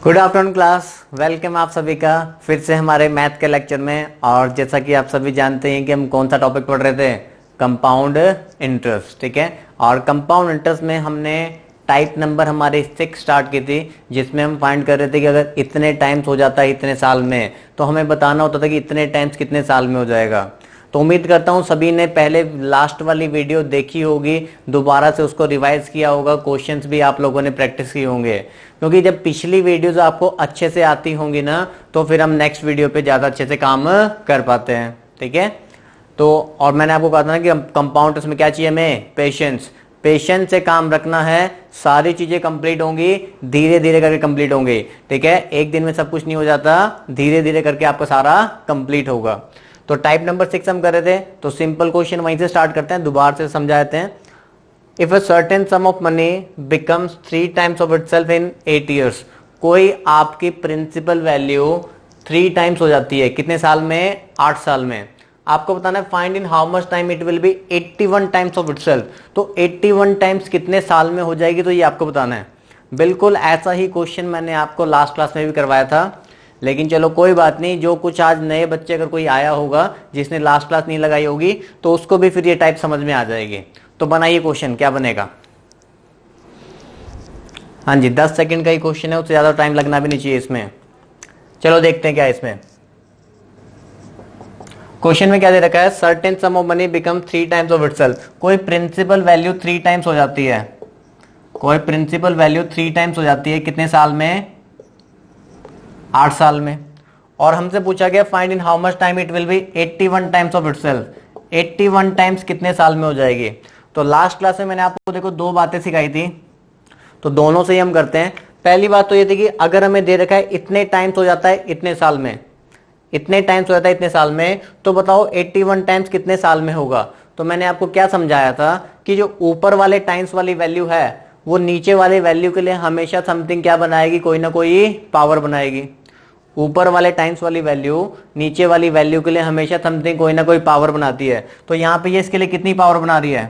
Good afternoon class, welcome आप सभी का फिर से हमारे मैथ के लेक्चर में। और जैसा कि आप सभी जानते हैं कि हम कौन सा टॉपिक पढ़ रहे थे, कंपाउंड इंटरेस्ट। ठीक है, और कंपाउंड इंटरेस्ट में हमने टाइप नंबर हमारे 6 स्टार्ट की थी, जिसमें हम फाइंड कर रहे थे कि अगर इतने टाइम्स हो जाता है इतने साल में, तो हमें बताना होता था कि इतने टाइम्स कितने साल में हो जाएगा। तो उम्मीद करता हूं सभी ने पहले लास्ट वाली वीडियो देखी होगी, दोबारा से उसको रिवाइज किया होगा, क्वेश्चंस भी आप लोगों ने प्रैक्टिस की होंगे। क्योंकि जब पिछली वीडियोस आपको अच्छे से आती होंगी ना, तो फिर हम नेक्स्ट वीडियो पे ज्यादा अच्छे से काम कर पाते हैं। ठीक है, तो और मैंने आपको कहा था ना कि कंपाउंड में क्या चाहिए हमें, पेशेंस। पेशेंस से काम रखना है, सारी चीजें कंप्लीट होंगी, धीरे धीरे करके कंप्लीट होंगी। ठीक है, एक दिन में सब कुछ नहीं हो जाता, धीरे धीरे करके आपका सारा कंप्लीट होगा। तो टाइप नंबर 6 हम कर रहे थे, तो सिंपल क्वेश्चन वहीं से स्टार्ट करते हैं, दोबारा से समझाते हैं। If a certain some of money becomes 3 times of itself in 8 years, कोई आपकी प्रिंसिपल वैल्यू 3 टाइम्स हो जाती है, कितने साल में, 8 साल में। आपको बताना है find in how much time it will be 81 times of itself. तो 81 टाइम्स कितने साल में हो जाएगी, तो ये आपको बताना है। बिल्कुल ऐसा ही क्वेश्चन मैंने आपको लास्ट क्लास में भी करवाया था, लेकिन चलो कोई बात नहीं, जो कुछ आज नए बच्चे अगर कोई आया होगा जिसने लास्ट क्लास नहीं लगाई होगी, तो उसको भी फिर ये टाइप समझ में आ जाएगी। तो बनाइए क्वेश्चन, क्या बनेगा। हाँ जी, 10 सेकंड का ही क्वेश्चन है, उससे ज्यादा टाइम लगना भी नहीं चाहिए इसमें। चलो देखते हैं क्या इसमें क्वेश्चन में क्या दे रखा है। Certain some of money become 3 times of itself, कोई प्रिंसिपल वैल्यू 3 टाइम्स हो जाती है, कोई प्रिंसिपल वैल्यू 3 टाइम्स हो जाती है, कितने साल में, 8 साल में। और हमसे पूछा गया find in how much time it will be 81 times of itself. 81 times कितने साल में हो जाएगी। तो लास्ट क्लास में मैंने आपको देखो 2 बातें सिखाई थी, तो दोनों से ही हम करते हैं। पहली बात तो ये थी कि अगर हमें दे रखा है इतने टाइम्स हो जाता है इतने साल में, इतने टाइम्स हो जाता है इतने साल में, तो बताओ 81 टाइम्स कितने साल में होगा। तो मैंने आपको क्या समझाया था कि जो ऊपर वाले टाइम्स वाली वैल्यू है, वो नीचे वाले वैल्यू के लिए हमेशा समथिंग क्या बनाएगी, कोई ना कोई पावर बनाएगी। ऊपर वाले टाइम्स वाली वैल्यू नीचे वाली वैल्यू के लिए हमेशा समथिंग कोई ना कोई पावर बनाती है। तो यहाँ पे ये इसके लिए कितनी पावर बना रही है,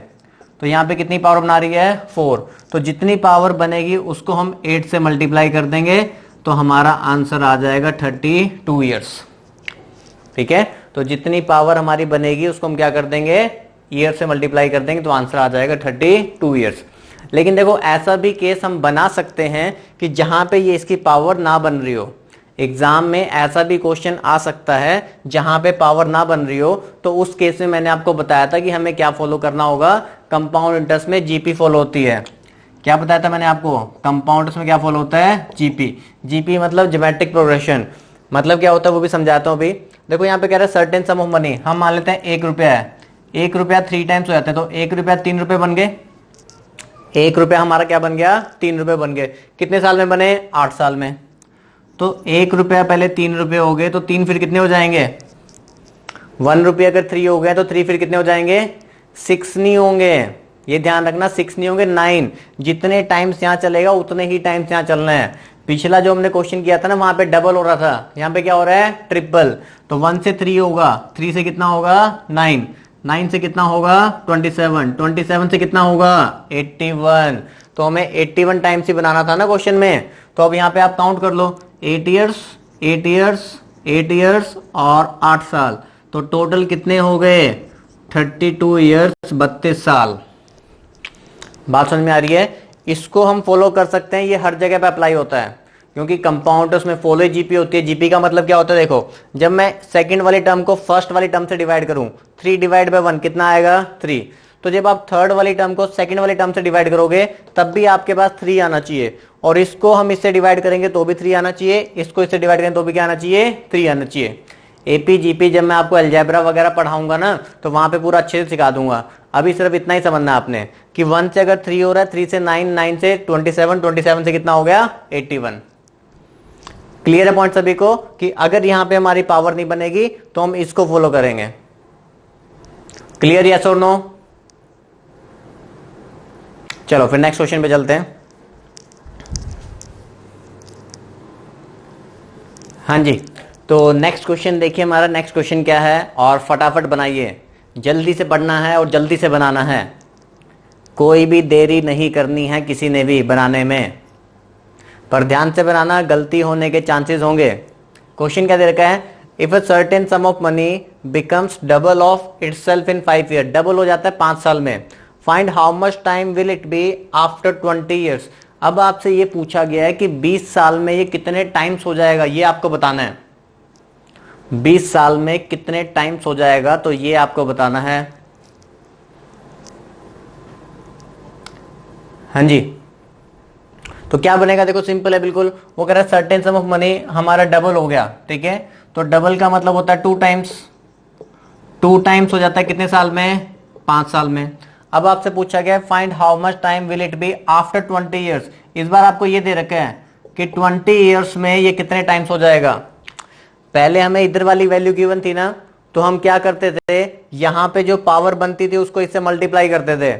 तो यहाँ पे कितनी पावर बना रही है, 4। तो जितनी पावर बनेगी उसको हम 8 से मल्टीप्लाई कर देंगे, तो हमारा आंसर आ जाएगा 32 ईयर्स। ठीक है, तो जितनी पावर हमारी बनेगी उसको हम क्या कर देंगे, ईयर से मल्टीप्लाई कर देंगे, तो आंसर आ जाएगा 32 ईयर्स। लेकिन देखो ऐसा भी केस हम बना सकते हैं कि जहां पे ये इसकी पावर ना बन रही हो। एग्जाम में ऐसा भी क्वेश्चन आ सकता है जहां पे पावर ना बन रही हो, तो उस केस में मैंने आपको बताया था कि हमें क्या फॉलो करना होगा, कंपाउंड इंटरेस्ट में जीपी फॉलो होती है। क्या बताया था मैंने आपको, कंपाउंड इंटरेस्ट में क्या फॉलो होता है, जीपी। जीपी मतलब ज्योमेट्रिक प्रोग्रेशन, मतलब क्या होता है वो भी समझाता हूं अभी। देखो यहाँ पे कह रहा है सर्टेन सम ऑफ मनी, हम मान लेते हैं 1 रुपया है, 1 रुपया 3 टाइम्स हो जाते हैं, तो 1 रुपया 3 रुपए बन गए। 1 रुपया हमारा क्या बन गया, 3 रुपए बन गए। कितने साल में बने, 8 साल में। तो 1 रुपया पहले 3 रुपए हो गए, तो 3 फिर कितने हो जाएंगे, 1 रुपया अगर 3 हो गए तो 3 फिर कितने हो जाएंगे, 6 नहीं होंगे, ये ध्यान रखना, 6 नहीं होंगे, 9। जितने टाइम्स यहाँ चलेगा उतने ही टाइम्स यहाँ चलना है। पिछला जो हमने क्वेश्चन किया था ना, वहां पे डबल हो रहा था, यहाँ पे क्या हो रहा है, ट्रिपल। तो 1 से 3 होगा, 3 से कितना होगा, 9, 9 से कितना होगा, 27, 27 से कितना होगा, 81। तो हमें 81 टाइम्स ही बनाना था ना क्वेश्चन में। तो अब यहाँ पे आप काउंट कर लो, 8 ईयर्स 8 ईयर्स 8 ईयर्स और 8 साल, तो टोटल कितने हो गए, 32 ईयर्स, 32 साल। बात समझ में आ रही है। इसको हम फॉलो कर सकते हैं, ये हर जगह पे अप्लाई होता है, क्योंकि कंपाउंड उसमें फॉलो जीपी होती है। जीपी का मतलब क्या होता है, देखो जब मैं सेकंड वाली टर्म को फर्स्ट वाली टर्म से डिवाइड करूं, 3 डिवाइड बाय 1 कितना आएगा, 3। तो जब आप थर्ड वाली टर्म को सेकंड वाली टर्म से डिवाइड करोगे, तब भी आपके पास 3 आना चाहिए। और इसको हम इससे डिवाइड करेंगे तो भी 3 आना चाहिए, इसको इससे डिवाइड करेंगे तो भी क्या आना चाहिए, 3 आना चाहिए। एपी जीपी जब मैं आपको अलजेब्रा वगैरह पढ़ाऊंगा ना, तो वहां पे पूरा अच्छे से सिखा दूंगा। अभी सिर्फ इतना ही समझना है आपने कि 1 से अगर 3 हो रहा है, 3 से 9, 9 से 27, 27 से कितना हो गया, 81। क्लियर है पॉइंट सभी को, कि अगर यहां पे हमारी पावर नहीं बनेगी तो हम इसको फॉलो करेंगे। क्लियर, यस और नो। चलो फिर नेक्स्ट क्वेश्चन पे चलते हैं। हाँ जी, तो नेक्स्ट क्वेश्चन देखिए, हमारा नेक्स्ट क्वेश्चन क्या है, और फटाफट बनाइए, जल्दी से पढ़ना है और जल्दी से बनाना है, कोई भी देरी नहीं करनी है किसी ने भी बनाने में। पर ध्यान से बनाना, गलती होने के चांसेस होंगे। क्वेश्चन क्या दे रखा है, if a certain some of money becomes double of itself in 5 year, double हो जाता है 5 साल में, find how much time will it be after 20 years. अब आपसे ये पूछा गया है कि 20 साल में ये कितने टाइम्स हो जाएगा, ये आपको बताना है। 20 साल में कितने टाइम्स हो जाएगा तो ये आपको बताना है। हाँ जी, तो क्या बनेगा, देखो सिंपल है बिल्कुल। वो कह रहा है सर्टेन सम ऑफ मनी हमारा डबल हो गया, ठीक है, तो डबल का मतलब होता है 2 टाइम्स। 2 टाइम्स हो जाता है कितने साल में, 5 साल में। अब आपसे पूछा गया find how much time will it be after 20 years. इस बार आपको ये दे रखा है कि 20 ईयर्स में ये कितने टाइम्स हो जाएगा। पहले हमें इधर वाली वैल्यू गिवन थी ना, तो हम क्या करते थे, यहां पे जो पावर बनती थी उसको इससे मल्टीप्लाई करते थे,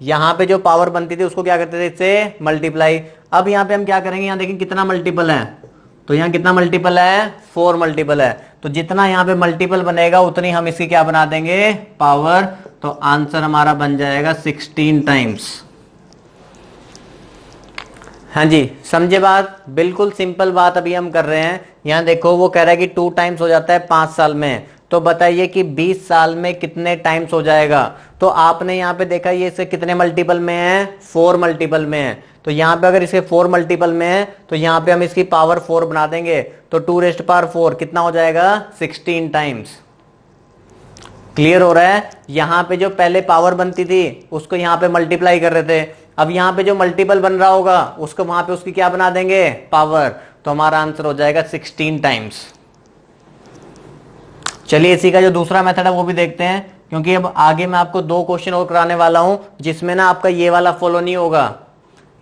यहां पे जो पावर बनती थी उसको क्या करते थे, इससे मल्टीप्लाई। अब यहां पे हम क्या करेंगे, यहां देखें कितना मल्टीपल है, तो यहां कितना मल्टीपल है, 4 मल्टीपल है, तो जितना यहां पे मल्टीपल बनेगा उतनी हम इसकी क्या बना देंगे, पावर। तो आंसर हमारा बन जाएगा 16 टाइम्स। हाँ जी, समझे बात, बिल्कुल सिंपल बात अभी हम कर रहे हैं। यहां देखो वो कह रहा है कि 2 टाइम्स हो जाता है 5 साल में, तो बताइए कि 20 साल में कितने टाइम्स हो जाएगा। तो आपने यहाँ पे देखा ये इससे कितने मल्टीपल में है, 4 मल्टीपल में है, तो यहाँ पे अगर इसके 4 मल्टीपल में है तो यहाँ पे हम इसकी पावर 4 बना देंगे, तो 2⁴ कितना हो जाएगा, 16 टाइम्स। क्लियर हो रहा है। यहाँ पे जो पहले पावर बनती थी उसको यहाँ पे मल्टीप्लाई कर रहे थे, अब यहाँ पे जो मल्टीपल बन रहा होगा उसको वहां पे उसकी क्या बना देंगे, पावर, तो हमारा आंसर हो जाएगा 16 टाइम्स। चलिए इसी का जो दूसरा मेथड है वो भी देखते हैं, क्योंकि अब आगे मैं आपको 2 क्वेश्चन और कराने वाला हूं जिसमें ना आपका ये वाला फॉलो नहीं होगा।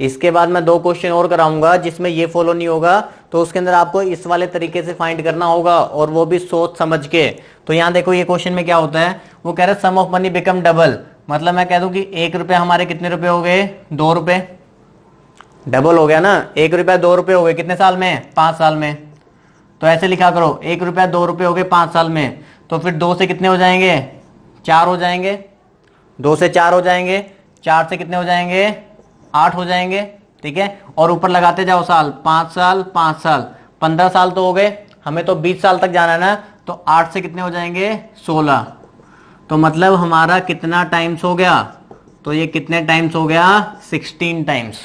इसके बाद मैं 2 क्वेश्चन और कराऊंगा जिसमें ये फॉलो नहीं होगा, तो उसके अंदर आपको इस वाले तरीके से फाइंड करना होगा, और वो भी सोच समझ के। तो यहां देखो ये क्वेश्चन में क्या होता है, वो कह रहा है sum of money become double, मतलब मैं कह दूं कि 1 रुपया हमारे कितने रुपए हो गए, 2 रुपए, डबल हो गया ना, 1 रुपया 2 रुपए हो गए कितने साल में, 5 साल में। तो ऐसे लिखा करो, 1 रुपया 2 रुपए हो गए 5 साल में, तो फिर 2 से कितने हो जाएंगे, 4 हो जाएंगे, 2 से 4 हो जाएंगे, 4 से कितने हो जाएंगे, 8 हो जाएंगे, ठीक है, और ऊपर लगाते जाओ साल, 5 साल 5 साल, 15 साल तो हो गए, हमें तो 20 साल तक जाना है ना, तो 8 से कितने हो जाएंगे, 16, तो मतलब हमारा कितना टाइम्स हो गया, तो ये कितने टाइम्स हो गया, 16 टाइम्स।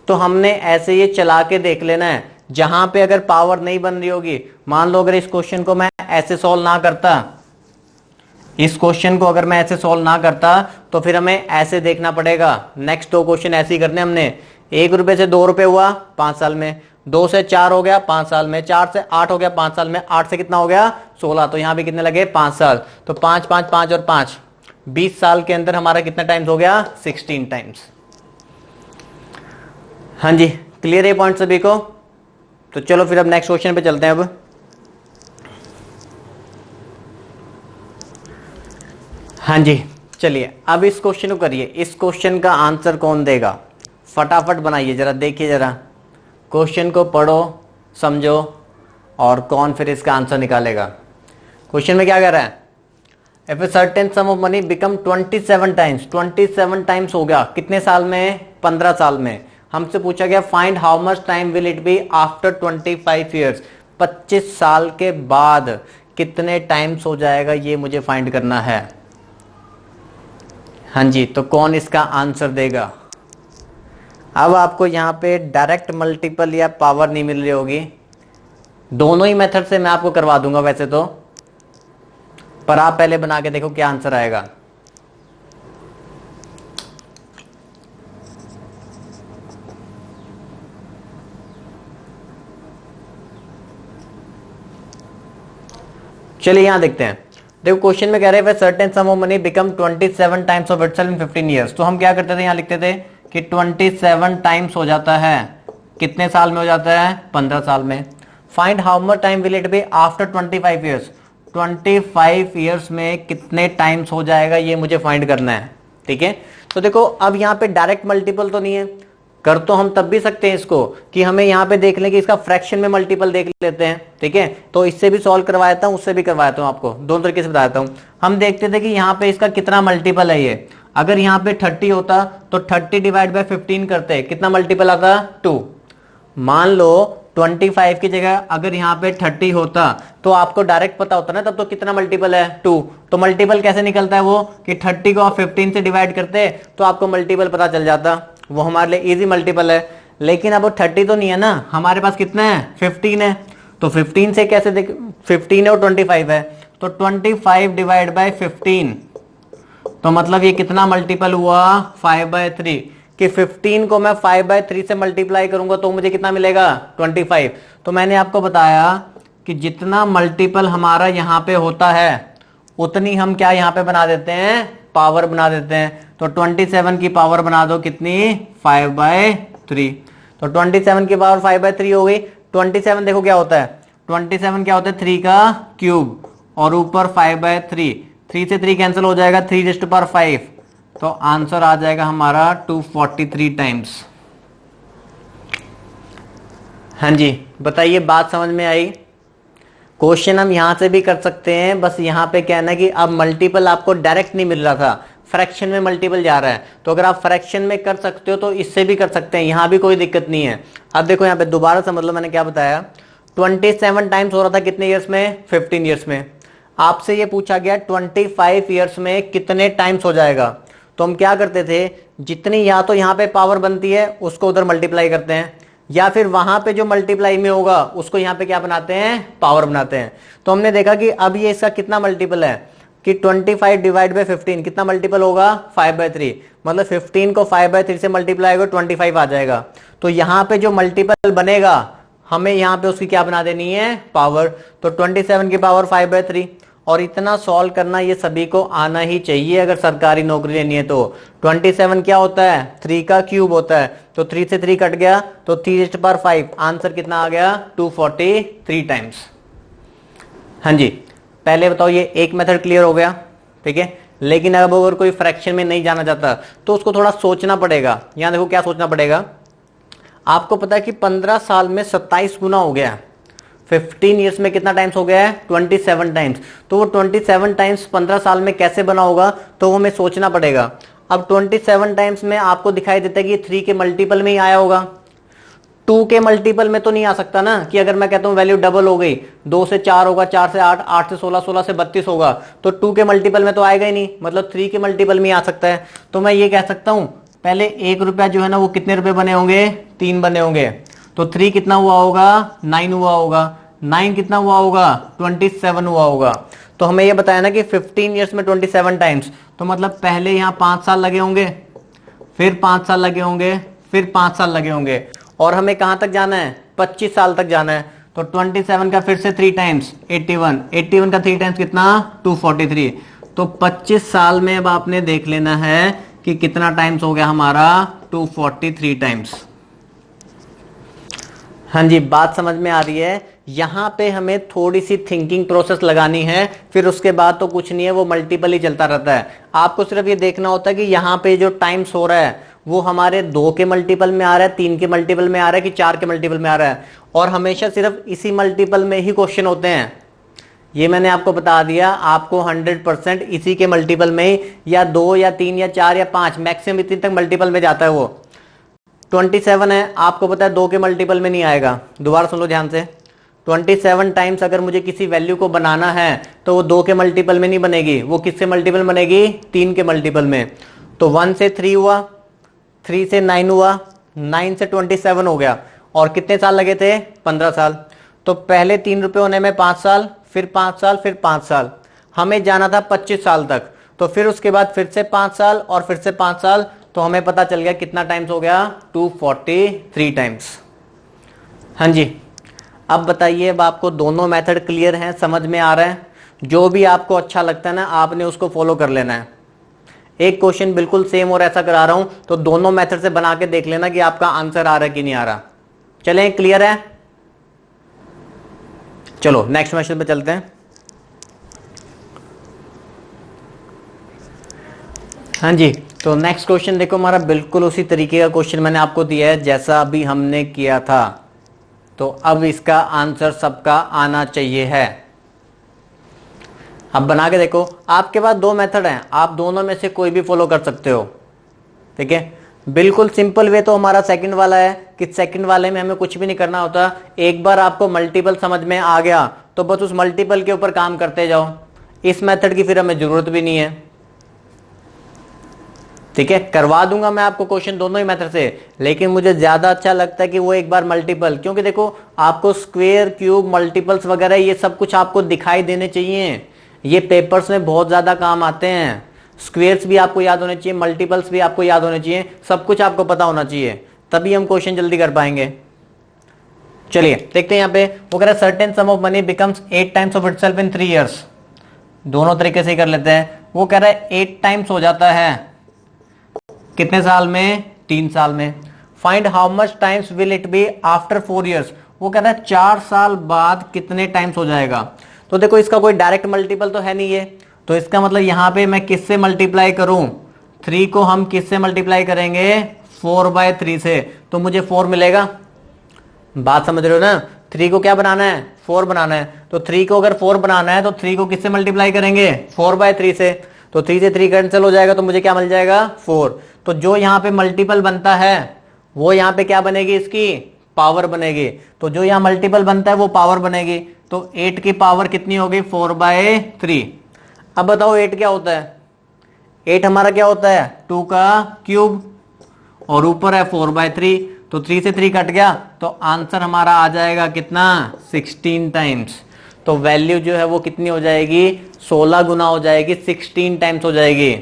तो हमने ऐसे ये चला के देख लेना है, जहां पे अगर पावर नहीं बन रही होगी, मान लो अगर इस क्वेश्चन को मैं ऐसे सॉल्व ना करता, इस क्वेश्चन को अगर मैं ऐसे सॉल्व ना करता, तो फिर हमें ऐसे देखना पड़ेगा। नेक्स्ट 2 क्वेश्चन ऐसे ही करने हमने, 1 रुपए से 2 रुपए हुआ 5 साल में, 2 से 4 हो गया 5 साल में, 4 से 8 हो गया 5 साल में, 8 से कितना हो गया, 16, तो यहां भी कितने लगे, 5 साल, तो 5 5 5 और 5, 20 साल के अंदर हमारा कितना टाइम्स हो गया, 16 टाइम्स। हाँ जी, क्लियर है पॉइंट सभी को। तो चलो फिर अब नेक्स्ट क्वेश्चन पे चलते हैं। अब हाँ जी, चलिए अब इस क्वेश्चन को करिए, इस क्वेश्चन का आंसर कौन देगा, फटाफट बनाइए जरा, देखिए जरा, क्वेश्चन को पढ़ो समझो और कौन फिर इसका आंसर निकालेगा। क्वेश्चन में क्या कह रहा है, if a certain some of money become 27 times, 27 times हो गया कितने साल में, 15 साल में। हमसे पूछा गया find how much time will it be after 25 years, 25 साल के बाद कितने टाइम्स हो जाएगा, ये मुझे फाइंड करना है। हाँ जी, तो कौन इसका आंसर देगा। अब आपको यहां पे डायरेक्ट मल्टीपल या पावर नहीं मिल रही होगी, दोनों ही मेथड से मैं आपको करवा दूंगा वैसे तो, पर आप पहले बना के देखो क्या आंसर आएगा। चलिए यहां देखते हैं। देखो क्वेश्चन में कह रहे हैं certain some of money become 27 times of itself in 15 years. तो हम क्या करते थे, यहां लिखते थे कि 27 टाइम्स हो जाता है, कितने साल में हो जाता है, 15 साल में। Find how much time will it be after 25 years, 25 years में कितने टाइम्स हो जाएगा, ये मुझे फाइंड करना है, ठीक है। तो देखो अब यहाँ पे डायरेक्ट मल्टीपल तो नहीं है, कर तो हम तब भी सकते हैं इसको कि हमें यहाँ पे देख लें कि इसका फ्रैक्शन में मल्टीपल देख लेते हैं, ठीक है। तो इससे भी सॉल्व करवा देता हूँ, उससे भी करवा देता हूँ, आपको दोनों तरीके से बता देता हूँ। हम देखते थे कि यहाँ पे इसका कितना मल्टीपल है, ये अगर यहाँ पे 30 होता तो 30 डिवाइड बाय 15 करते, कितना मल्टीपल आता, 2। मान लो 25 की जगह अगर यहाँ पे 30 होता तो आपको डायरेक्ट पता होता ना, तब तो कितना मल्टीपल है 2। तो मल्टीपल कैसे निकलता है वो कि 30 को आप 15 से डिवाइड करते तो आपको मल्टीपल पता चल जाता, वो हमारे लिए इजी मल्टीपल है। लेकिन अब वो 30 तो नहीं है ना, हमारे पास कितना है 15 है। तो 15 से कैसे देख, 15 है और 25 है, तो 25 डिवाइड बाय 15, तो मतलब ये कितना मल्टीपल हुआ 5/3, कि 15 को मैं 5/3 से मल्टीप्लाई करूंगा तो मुझे कितना मिलेगा 25। तो मैंने आपको बताया कि जितना मल्टीपल हमारा यहां पे होता है उतनी हम क्या यहां पे बना देते हैं, पावर बना देते हैं। तो 27 की पावर बना दो कितनी 5/3, तो 27 की पावर 5/3 हो गई। 27 देखो क्या होता है, 27 क्या होता है 3 का क्यूब और ऊपर 5/3, 3 से 3 कैंसिल हो जाएगा, 3⁵5, तो आंसर आ जाएगा हमारा 243 टाइम्स। हाँ जी बताइए, बात समझ में आई? क्वेश्चन हम यहां से भी कर सकते हैं, बस यहां पे क्या है ना कि अब मल्टीपल आपको डायरेक्ट नहीं मिल रहा था, फ्रैक्शन में मल्टीपल जा रहा है। तो अगर आप फ्रैक्शन में कर सकते हो तो इससे भी कर सकते हैं, यहां भी कोई दिक्कत नहीं है। अब देखो यहां पे दोबारा समझ लो, मैंने क्या बताया, 27 टाइम्स हो रहा था कितने ईयर्स में, 15 ईयर्स में। आपसे ये पूछा गया 25 ईयर्स में कितने टाइम्स हो जाएगा, तो हम क्या करते थे, जितनी या तो यहां पे पावर बनती है उसको उधर मल्टीप्लाई करते हैं, या फिर वहां पे जो मल्टीप्लाई में होगा उसको यहां पे क्या बनाते हैं, पावर बनाते हैं। तो हमने देखा कि अब ये इसका कितना मल्टीपल है कि 25 डिवाइड बाय 15 कितना मल्टीपल होगा 5/3, मतलब 15 को 5/3 से मल्टीप्लाई होगा 25 आ जाएगा। तो यहां पे जो मल्टीपल बनेगा हमें यहां पे उसकी क्या बना देनी है, पावर। तो 27 की पावर 5/3, और इतना सॉल्व करना ये सभी को आना ही चाहिए अगर सरकारी नौकरी लेनी है। तो 27 क्या होता है 3 का क्यूब होता है, तो 3 से 3 कट गया तो 3⁵5, आंसर कितना आ गया 243 टाइम्स। हाँ जी पहले बताओ ये एक मेथड क्लियर हो गया, ठीक है। लेकिन अब अगर कोई फ्रैक्शन में नहीं जाना चाहता तो उसको थोड़ा सोचना पड़ेगा। यहां देखो क्या सोचना पड़ेगा, आपको पता है कि 15 साल में 27 गुना हो गया, 15 ईयर्स में कितना टाइम्स हो गया है 27 टाइम्स। तो वो 27 टाइम्स 15 साल में कैसे बना होगा, तो वो हमें सोचना पड़ेगा। अब 27 टाइम्स में आपको दिखाई देता है कि 3 के मल्टीपल में ही आया होगा, 2 के मल्टीपल में तो नहीं आ सकता ना, कि अगर मैं कहता हूं वैल्यू डबल हो गई, 2 से 4 होगा, 4 से 8, 8 से 16, 16 से 32 होगा, तो 2 के मल्टीपल में तो आएगा ही नहीं, मतलब 3 के मल्टीपल में आ सकता है। तो मैं ये कह सकता हूं पहले 1 रुपया जो है ना वो कितने रुपए बने होंगे, 3 बने होंगे, तो 3 कितना हुआ होगा 9 हुआ होगा, 9 कितना हुआ होगा 27 हुआ होगा। तो हमें ये बताया ना कि 15 ईयर्स में 27 टाइम्स, तो मतलब पहले यहाँ 5 साल लगे होंगे, फिर 5 साल लगे होंगे, फिर 5 साल लगे होंगे, और हमें कहां तक जाना है 25 साल तक जाना है। तो 27 का फिर से 3 टाइम्स 81, 81 का 3 टाइम्स कितना 243। तो 25 साल में अब आपने देख लेना है कि कितना टाइम्स हो गया हमारा 243 टाइम्स। हाँ जी बात समझ में आ रही है। यहां पे हमें थोड़ी सी थिंकिंग प्रोसेस लगानी है, फिर उसके बाद तो कुछ नहीं है, वो मल्टीपल ही चलता रहता है। आपको सिर्फ ये देखना होता है कि यहाँ पे जो टाइम्स हो रहा है वो हमारे 2 के मल्टीपल में आ रहा है, 3 के मल्टीपल में आ रहा है कि 4 के मल्टीपल में आ रहा है, और हमेशा सिर्फ इसी मल्टीपल में ही क्वेश्चन होते हैं। ये मैंने आपको बता दिया, आपको 100% इसी के मल्टीपल में, या 2 या 3 या 4 या 5 मैक्सिमम इतनी तक मल्टीपल में जाता है। वो 27 है, आपको पता है 2 के मल्टीपल में नहीं आएगा। दोबारा सुन लो ध्यान से, 27 टाइम्स अगर मुझे किसी वैल्यू को बनाना है तो वो 2 के मल्टीपल में नहीं बनेगी, वो किससे मल्टीपल बनेगी 3 के मल्टीपल में। तो 1 से 3 हुआ, 3 से 9 हुआ, 9 से 27 हो गया, और कितने साल लगे थे 15 साल। तो पहले 3 रुपए होने में 5 साल, फिर 5 साल, फिर 5 साल, हमें जाना था 25 साल तक। तो फिर उसके बाद फिर से 5 साल और फिर से 5 साल, तो हमें पता चल गया कितना टाइम्स हो गया 243 टाइम्स। हाँ जी अब बताइए, अब आपको दोनों मेथड क्लियर हैं, समझ में आ रहा है? जो भी आपको अच्छा लगता है ना आपने उसको फॉलो कर लेना है। एक क्वेश्चन बिल्कुल सेम और ऐसा करा रहा हूं, तो दोनों मेथड से बना के देख लेना कि आपका आंसर आ रहा है कि नहीं आ रहा। चलें क्लियर है? चलो नेक्स्ट क्वेश्चन पे चलते हैं। हाँ जी तो नेक्स्ट क्वेश्चन देखो, हमारा बिल्कुल उसी तरीके का क्वेश्चन मैंने आपको दिया है जैसा अभी हमने किया था। तो अब इसका आंसर सबका आना चाहिए है। अब बना के देखो, आपके पास 2 मेथड हैं, आप दोनों में से कोई भी फॉलो कर सकते हो, ठीक है। बिल्कुल सिंपल वे तो हमारा सेकंड वाला है कि सेकंड वाले में हमें कुछ भी नहीं करना होता, एक बार आपको मल्टीपल समझ में आ गया तो बस उस मल्टीपल के ऊपर काम करते जाओ, इस मेथड की फिर हमें जरूरत भी नहीं है। ठीक है, करवा दूंगा मैं आपको क्वेश्चन दोनों ही मेथड से, लेकिन मुझे ज्यादा अच्छा लगता है कि वो एक बार मल्टीपल, क्योंकि देखो आपको स्क्वायर क्यूब मल्टीपल्स वगैरह ये सब कुछ आपको दिखाई देने चाहिए, ये पेपर्स में बहुत ज्यादा काम आते हैं। स्क्वेयर्स भी आपको याद होने चाहिए, मल्टीपल्स भी आपको याद होने चाहिए, सब कुछ आपको पता होना चाहिए, तभी हम क्वेश्चन जल्दी कर पाएंगे। चलिए देखते हैं यहाँ पे, वो कह रहा है certain some of money becomes 8 times of itself in 3 years। दोनों तरीके से ही कर लेते हैं। वो कह रहा है 8 टाइम्स हो जाता है कितने साल में? 3 साल में। Find how much times will it be after 4 years। वो कह रहा है 4 साल बाद कितने टाइम्स हो जाएगा। तो देखो इसका कोई डायरेक्ट मल्टीपल तो है नहीं ये, तो इसका मतलब यहां पे मैं किससे मल्टीप्लाई करूं? 3 को हम किससे मल्टीप्लाई करेंगे? 4/3 से, तो मुझे 4 मिलेगा। बात समझ रहे हो ना? 3 को क्या बनाना है? 4 बनाना है। तो 3 को अगर 4 बनाना है तो 3 को किससे मल्टीप्लाई करेंगे? 4/3 से। तो 3 से 3 कैंसिल हो जाएगा, तो मुझे क्या मिल जाएगा? 4। तो जो यहां पे मल्टीपल बनता है वो यहां पे क्या बनेगी? इसकी पावर बनेगी। तो जो यहां मल्टीपल बनता है वो पावर बनेगी। तो 8 की पावर कितनी होगी? 4/3। अब बताओ 8 क्या होता है? 8 हमारा क्या होता है? 2 का क्यूब, और ऊपर है 4/3। तो 3 से 3 कट गया, तो आंसर हमारा आ जाएगा कितना? 16 टाइम्स। तो वैल्यू जो है वो कितनी हो जाएगी? 16 गुना हो जाएगी, 16 टाइम्स हो जाएगी।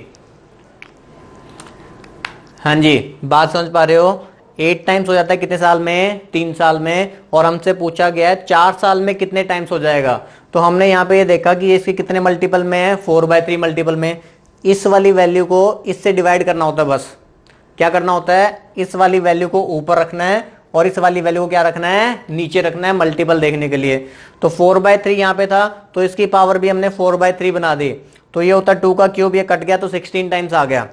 हाँ जी, बात समझ पा रहे हो? 8 टाइम्स हो जाता है कितने साल में? 3 साल में। और हमसे पूछा गया है 4 साल में कितने टाइम्स हो जाएगा। तो हमने यहाँ पे ये देखा कि इसके कितने मल्टीपल में है? 4/3 मल्टीपल में। इस वाली वैल्यू को इससे डिवाइड करना होता है। बस क्या करना होता है? इस वाली वैल्यू को ऊपर रखना है और इस वाली वैल्यू को क्या रखना है? नीचे रखना है, मल्टीपल देखने के लिए। तो 4/3 यहाँ पे था, तो इसकी पावर भी हमने 4/3 बना दी। तो ये होता 2 का क्यूब, ये कट गया तो 16 टाइम्स आ गया।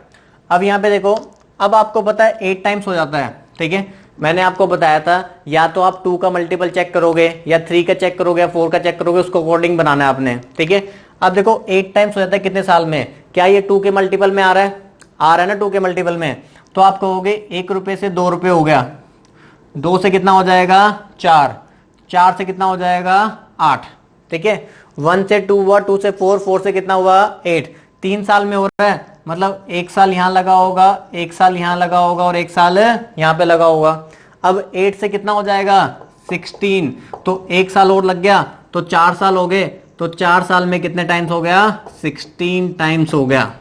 अब यहाँ पे देखो, अब आपको पता है 8 टाइम्स हो जाता है। ठीक है, मैंने आपको बताया था या तो आप 2 का मल्टीपल चेक करोगे, या 3 का चेक करोगे, या 4 का चेक करोगे, उसको अकॉर्डिंग बनाना है आपने। ठीक है, अब देखो 8 टाइम्स हो जाता है कितने साल में? क्या ये 2 के मल्टीपल में आ रहा है? आ रहा है ना 2 के मल्टीपल में। तो आप कहोगे 1 रुपए से 2 रुपए हो गया, 2 से कितना हो जाएगा? 4, 4 से कितना हो जाएगा? 8। ठीक है, 1 से 2 हुआ, 2 से 4, 4 से कितना हुआ? 8। 3 साल में हो रहा है, मतलब 1 साल यहां लगा होगा, 1 साल यहां लगा होगा, और 1 साल यहां पे लगा होगा। अब 8 से कितना हो जाएगा? 16। तो 1 साल और लग गया, तो 4 साल हो गए। तो 4 साल में कितने टाइम्स हो गया? 16 टाइम्स हो गया।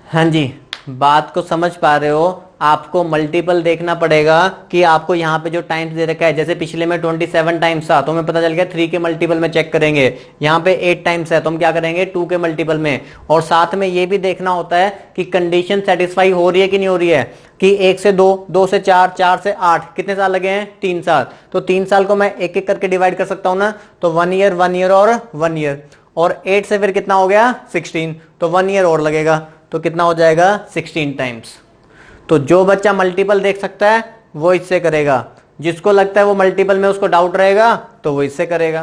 हाँ जी, बात को समझ पा रहे हो? आपको मल्टीपल देखना पड़ेगा कि आपको यहाँ पे जो टाइम्स दे रखा है, जैसे पिछले में 27 टाइम्स था तो हमें पता चल गया 3 के मल्टीपल में चेक करेंगे। यहाँ पे 8 टाइम्स है तो हम क्या करेंगे? 2 के मल्टीपल में। और साथ में ये भी देखना होता है कि कंडीशन सेटिस्फाई हो रही है कि नहीं हो रही है, कि 1 से 2, 2 से 4, 4 से 8, कितने साल लगे हैं? 3 साल। तो 3 साल को मैं एक एक करके डिवाइड कर सकता हूं ना, तो 1 ईयर, 1 ईयर और 1 ईयर। और 8 से फिर कितना हो गया? 16। तो 1 ईयर और लगेगा, तो कितना हो जाएगा? 16 टाइम्स। तो जो बच्चा मल्टीपल देख सकता है वो इससे करेगा, जिसको लगता है वो मल्टीपल में उसको डाउट रहेगा तो वो इससे करेगा।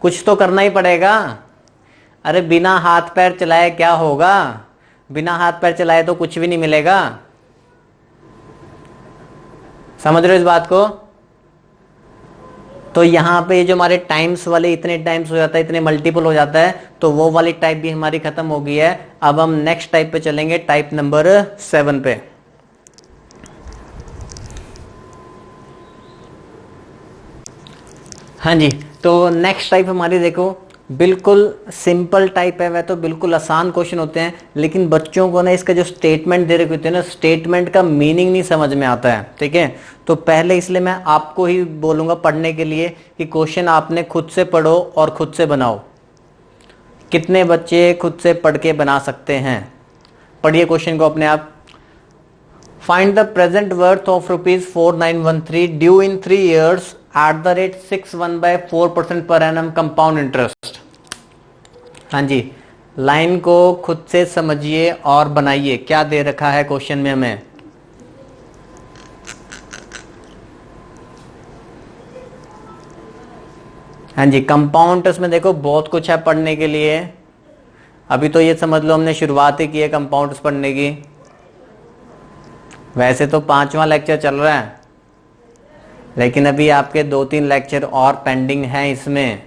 कुछ तो करना ही पड़ेगा। अरे बिना हाथ पैर चलाए क्या होगा? बिना हाथ पैर चलाए तो कुछ भी नहीं मिलेगा। समझ रहे हो इस बात को? तो यहाँ पे जो हमारे टाइम्स वाले इतने टाइम्स हो जाता है, इतने मल्टीपल हो जाता है, तो वो वाली टाइप भी हमारी खत्म हो गई है। अब हम नेक्स्ट टाइप पे चलेंगे, टाइप नंबर 7 पे। हाँ जी, तो नेक्स्ट टाइप हमारी देखो बिल्कुल सिंपल टाइप है। वह तो बिल्कुल आसान क्वेश्चन होते हैं, लेकिन बच्चों को ना इसका जो स्टेटमेंट दे रखे होते हैं ना, स्टेटमेंट का मीनिंग नहीं समझ में आता है। ठीक है, तो पहले इसलिए मैं आपको ही बोलूंगा पढ़ने के लिए कि क्वेश्चन आपने खुद से पढ़ो और खुद से बनाओ। कितने बच्चे खुद से पढ़ के बना सकते हैं? पढ़िए क्वेश्चन को अपने आप। Find the present worth of ₹4913 due in 3 years at the rate 61/4% per annum compound interest. हाँ जी, लाइन को खुद से समझिए और बनाइए। क्या दे रखा है क्वेश्चन में हमें? हाँ जी, कंपाउंड इंटरेस्ट में देखो बहुत कुछ है पढ़ने के लिए। अभी तो ये समझ लो हमने शुरुआत ही की है कंपाउंड इंटरेस्ट पढ़ने की। वैसे तो 5वां लेक्चर चल रहा है, लेकिन अभी आपके 2-3 लेक्चर और पेंडिंग हैं इसमें,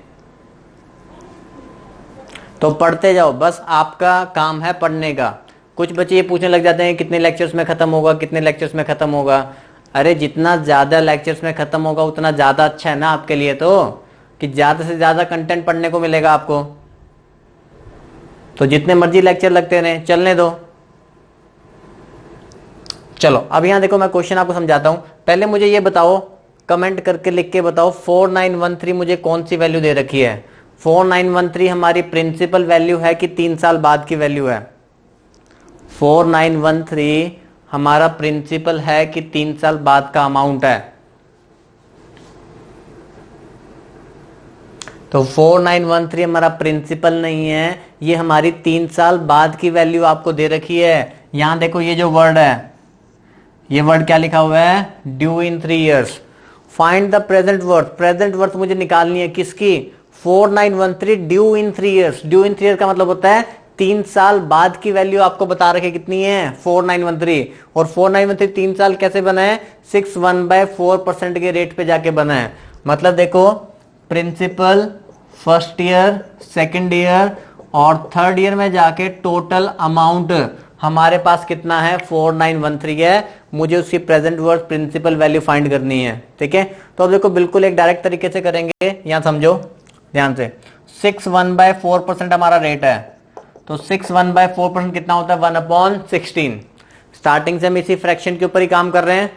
तो पढ़ते जाओ, बस आपका काम है पढ़ने का। कुछ बच्चे ये पूछने लग जाते हैं कितने लेक्चर्स में खत्म होगा, कितने लेक्चर्स में खत्म होगा। अरे जितना ज्यादा लेक्चर्स में खत्म होगा उतना ज्यादा अच्छा है ना आपके लिए, तो कि ज्यादा से ज्यादा कंटेंट पढ़ने को मिलेगा आपको। तो जितने मर्जी लेक्चर लगते रहे, चलने दो। चलो अब यहां देखो, मैं क्वेश्चन आपको समझाता हूं। पहले मुझे ये बताओ, कमेंट करके लिख के बताओ, 4913 मुझे कौन सी वैल्यू दे रखी है? 4913 हमारी प्रिंसिपल वैल्यू है कि 3 साल बाद की वैल्यू है? 4913 हमारा प्रिंसिपल है कि 3 साल बाद का अमाउंट है? तो 4913 हमारा प्रिंसिपल नहीं है, ये हमारी 3 साल बाद की वैल्यू आपको दे रखी है। यहां देखो ये जो वर्ड है, ये वर्ड क्या लिखा हुआ है? Due in 3 years. Find the present worth. Present worth मुझे निकालनी है किसकी? 4913 ड्यू इन 3 ईयर्स। ड्यू इन 3 ईयर का मतलब होता है 3 साल बाद की वैल्यू आपको बता रखे कितनी है? 4913। और 4913 3 साल कैसे बना है? 61/4% के रेट पे जाके बना है। मतलब देखो, principal first year, second year और थर्ड ईयर में जाके टोटल अमाउंट हमारे पास कितना है? 4913 है। मुझे उसकी present worth principal value find करनी है, ठीक है। तो अब देखो बिल्कुल एक डायरेक्ट तरीके से करेंगे, यहां समझो ध्यान से। 61/4% हमारा रेट है, तो 61/4% कितना होता है? 1/16। स्टार्टिंग से हम इसी फ्रैक्शन के ऊपर ही काम कर रहे हैं।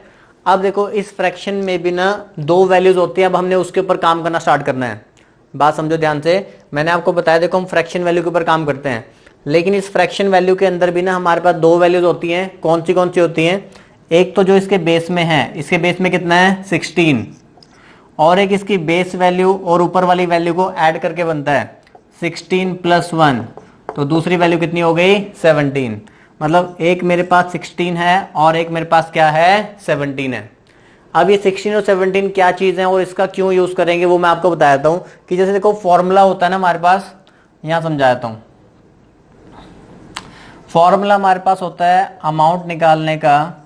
अब देखो इस फ्रैक्शन में भी ना 2 वैल्यूज होती है, अब हमने उसके ऊपर काम करना स्टार्ट करना है। बात समझो ध्यान से, मैंने आपको बताया देखो हम फ्रैक्शन वैल्यू के ऊपर काम करते हैं, लेकिन इस फ्रैक्शन वैल्यू के अंदर भी ना हमारे पास 2 वैल्यूज होती हैं। कौन सी होती हैं? एक तो जो इसके बेस में है, इसके बेस में कितना है? 16, और एक इसकी बेस वैल्यू और ऊपर वाली वैल्यू को ऐड करके बनता है 16 + 1, तो दूसरी वैल्यू कितनी हो गई? 17। मतलब एक मेरे पास 16 है और एक मेरे पास क्या है? 17 है। अब ये 16 और 17 क्या चीज है और इसका क्यों यूज करेंगे वो मैं आपको बता देता हूं। कि जैसे देखो फॉर्मूला होता है ना हमारे पास, यहां समझा देता हूं। फॉर्मूला हमारे पास होता है अमाउंट निकालने का,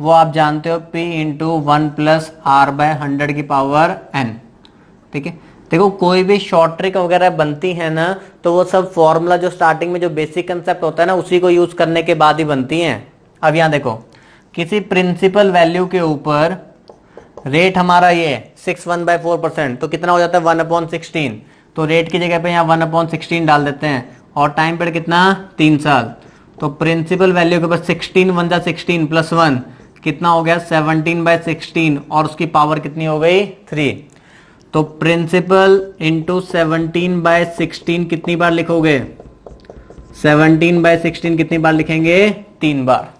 वो आप जानते हो P × 1 + R/100⁴ n, ठीक है। देखो कोई भी शॉर्ट ट्रिक वगैरह बनती है ना, तो वो सब फॉर्मूला जो स्टार्टिंग में जो बेसिक कंसेप्ट होता है ना, उसी को यूज करने के बाद ही बनती हैं। अब यहां देखो, किसी प्रिंसिपल वैल्यू के ऊपर रेट हमारा ये 61/4%, तो कितना हो जाता है? 1/16। तो रेट की जगह पे यहाँ 1/16 डाल देते हैं, और टाइम पीरियड कितना? 3 साल। तो प्रिंसिपल वैल्यू के ऊपर 16 × 1 = 16 + 1 कितना हो गया? 17/16, और उसकी पावर कितनी हो गई? 3। तो प्रिंसिपल × 17/16 कितनी बार लिखोगे? 17/16 कितनी बार लिखेंगे? 3 बार।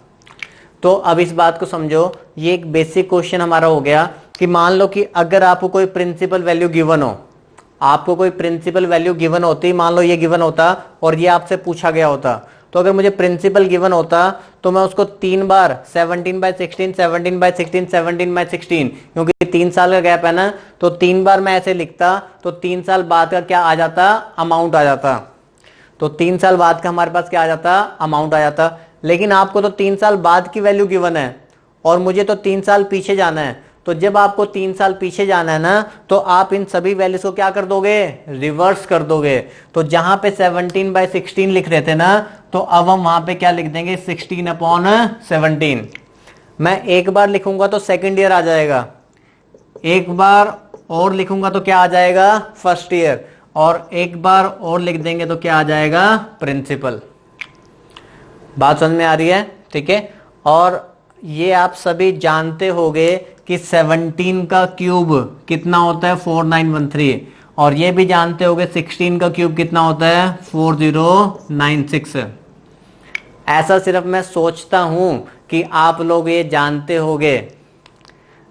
तो अब इस बात को समझो, ये एक बेसिक क्वेश्चन हमारा हो गया कि मान लो कि अगर आपको कोई प्रिंसिपल वैल्यू गिवन हो, आपको कोई प्रिंसिपल वैल्यू गिवन होती, मान लो ये गिवन होता और ये आपसे पूछा गया होता, तो अगर मुझे प्रिंसिपल गिवन होता तो मैं उसको 3 बार 17/16 17/16 17/16, क्योंकि 3 साल का गैप है ना, तो 3 बार मैं ऐसे लिखता तो 3 साल बाद का क्या आ जाता? अमाउंट आ जाता। तो 3 साल बाद का हमारे पास क्या आ जाता? अमाउंट आ जाता। लेकिन आपको तो 3 साल बाद की वैल्यू गिवन है और मुझे तो 3 साल पीछे जाना है। तो जब आपको 3 साल पीछे जाना है ना, तो आप इन सभी वैल्यूज को क्या कर दोगे? रिवर्स कर दोगे। तो जहां पे 17/16 लिख रहे थे ना, तो अब हम वहां पे क्या लिख देंगे? 16/17। मैं एक बार लिखूंगा तो सेकेंड ईयर आ जाएगा, एक बार और लिखूंगा तो क्या आ जाएगा? फर्स्ट ईयर, और एक बार और लिख देंगे तो क्या आ जाएगा? प्रिंसिपल। बात समझ में आ रही है? ठीक है। और ये आप सभी जानते होंगे कि 17 का क्यूब कितना होता है? 4913। और ये भी जानते होंगे 16 का क्यूब कितना होता है? 4096। ऐसा सिर्फ मैं सोचता हूं कि आप लोग ये जानते होंगे,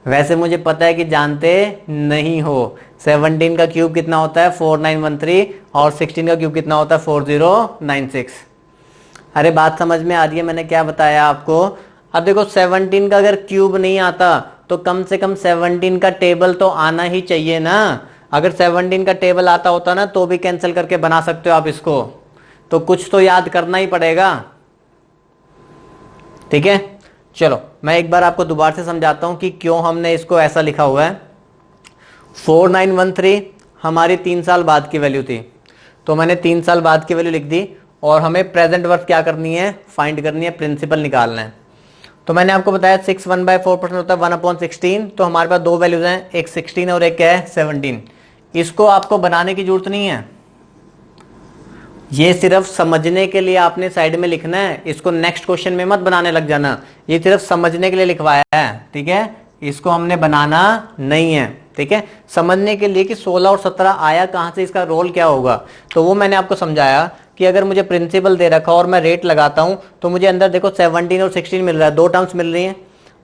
वैसे मुझे पता है कि जानते नहीं हो। 17 का क्यूब कितना होता है? 4913, और 16 का क्यूब कितना होता है? 4096। अरे बात समझ में आ रही है मैंने क्या बताया आपको? अब देखो 17 का अगर क्यूब नहीं आता तो कम से कम 17 का टेबल तो आना ही चाहिए ना। अगर 17 का टेबल आता होता ना तो भी कैंसिल करके बना सकते हो आप इसको, तो कुछ तो याद करना ही पड़ेगा, ठीक है। चलो मैं एक बार आपको दोबारा से समझाता हूं कि क्यों हमने इसको ऐसा लिखा हुआ है। 4913 हमारी 3 साल बाद की वैल्यू थी, तो मैंने 3 साल बाद की वैल्यू लिख दी और हमें प्रेजेंट वर्थ क्या करनी है, फाइंड करनी है, प्रिंसिपल निकालना है। तो मैंने आपको बताया 6 1/4% होता है 1/16, तो हमारे पास दो वैल्यूज हैं, एक 16 और एक क्या है 17। इसको आपको बनाने की जरूरत नहीं है, ये सिर्फ समझने के लिए आपने साइड में लिखना है, इसको नेक्स्ट क्वेश्चन में मत बनाने लग जाना, ये सिर्फ समझने के लिए लिखवाया है, ठीक है, इसको हमने बनाना नहीं है, ठीक है, समझने के लिए कि 16 और 17 आया कहां से, इसका रोल क्या होगा। तो वो मैंने आपको समझाया कि अगर मुझे प्रिंसिपल दे रखा और मैं रेट लगाता हूं तो मुझे अंदर देखो 17 और 16 मिल रहा है, दो टर्म्स मिल रही हैं।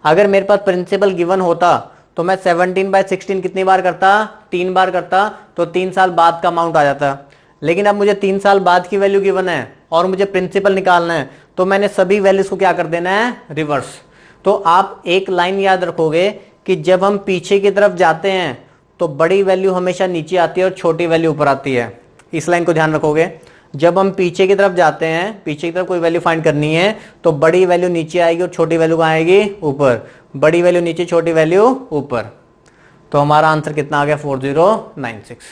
अगर मेरे पास प्रिंसिपल गिवन होता तो मैं 17/16 कितनी बार करता, 3 बार करता, तो 3 साल बाद का अमाउंट आ जाता। लेकिन अब मुझे 3 साल बाद की वैल्यू गिवन है और मुझे प्रिंसिपल निकालना है, तो मैंने सभी वैल्यूज को क्या कर देना है, रिवर्स। तो आप एक लाइन याद रखोगे कि जब हम पीछे की तरफ जाते हैं तो बड़ी वैल्यू हमेशा नीचे आती है और छोटी वैल्यू ऊपर आती है, इस लाइन को ध्यान रखोगे। जब हम पीछे की तरफ जाते हैं, पीछे की तरफ कोई वैल्यू फाइंड करनी है, तो बड़ी वैल्यू नीचे आएगी और छोटी वैल्यू कहां आएगी, ऊपर, बड़ी वैल्यू नीचे, छोटी वैल्यू ऊपर। तो हमारा आंसर कितना आ गया, 4096।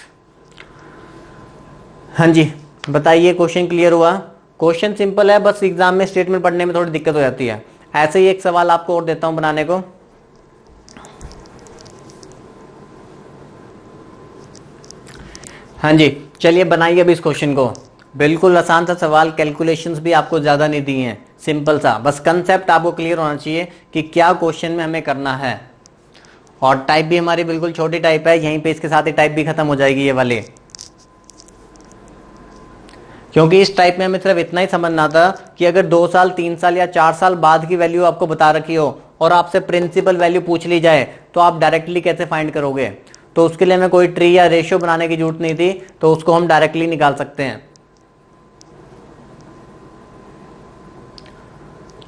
हाँ जी बताइए, क्वेश्चन क्लियर हुआ। क्वेश्चन सिंपल है, बस एग्जाम में स्टेटमेंट पढ़ने में थोड़ी दिक्कत हो जाती है। ऐसे ही एक सवाल आपको और देता हूं बनाने को। हाँ जी चलिए बनाइए अभी इस क्वेश्चन को, बिल्कुल आसान सा सवाल, कैलकुलेशंस भी आपको ज्यादा नहीं दी हैं, सिंपल सा, बस कंसेप्ट आपको क्लियर होना चाहिए कि क्या क्वेश्चन में हमें करना है। और टाइप भी हमारी बिल्कुल छोटी टाइप है, यहीं पे इसके साथ ही टाइप भी खत्म हो जाएगी ये वाली, क्योंकि इस टाइप में हमें सिर्फ इतना ही समझना था कि अगर 2 साल 3 साल या 4 साल बाद की वैल्यू आपको बता रखी हो और आपसे प्रिंसिपल वैल्यू पूछ ली जाए तो आप डायरेक्टली कैसे फाइंड करोगे। तो उसके लिए हमें कोई ट्री या रेशियो बनाने की जरूरत नहीं थी, तो उसको हम डायरेक्टली निकाल सकते हैं।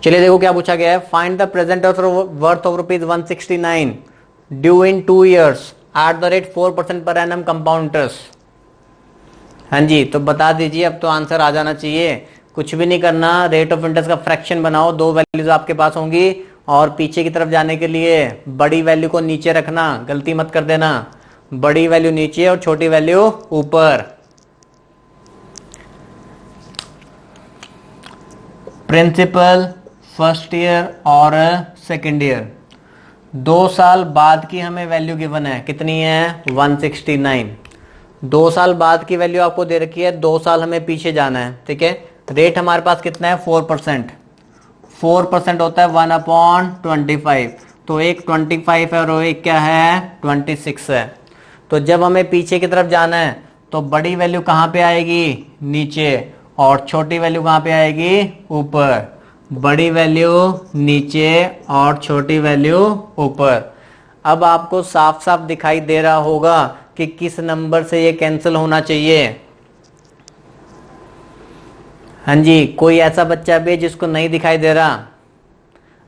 चलिए देखो क्या पूछा गया है, find the present worth of ₹169 due in 2 years at the rate 4% per annum compound interest. हाँ जी तो बता दीजिए, अब तो आंसर आ जाना चाहिए, कुछ भी नहीं करना, रेट ऑफ इंटरेस्ट का फ्रैक्शन बनाओ, दो वैल्यूज आपके पास होंगी और पीछे की तरफ जाने के लिए बड़ी वैल्यू को नीचे रखना, गलती मत कर देना, बड़ी वैल्यू नीचे और छोटी वैल्यू ऊपर। प्रिंसिपल फर्स्ट ईयर और सेकेंड ईयर, 2 साल बाद की हमें वैल्यू गिवन है, कितनी है 169। 2 साल बाद की वैल्यू आपको दे रखी है, 2 साल हमें पीछे जाना है, ठीक है। रेट हमारे पास कितना है 4%, 4% होता है 1/25, तो एक 25 है और एक क्या है 26 है। तो जब हमें पीछे की तरफ जाना है तो बड़ी वैल्यू कहां पे आएगी, नीचे, और छोटी वैल्यू कहां पे आएगी, ऊपर। बड़ी वैल्यू नीचे और छोटी वैल्यू ऊपर। अब आपको साफ साफ दिखाई दे रहा होगा कि किस नंबर से ये कैंसिल होना चाहिए। हाँ जी, कोई ऐसा बच्चा भी जिसको नहीं दिखाई दे रहा,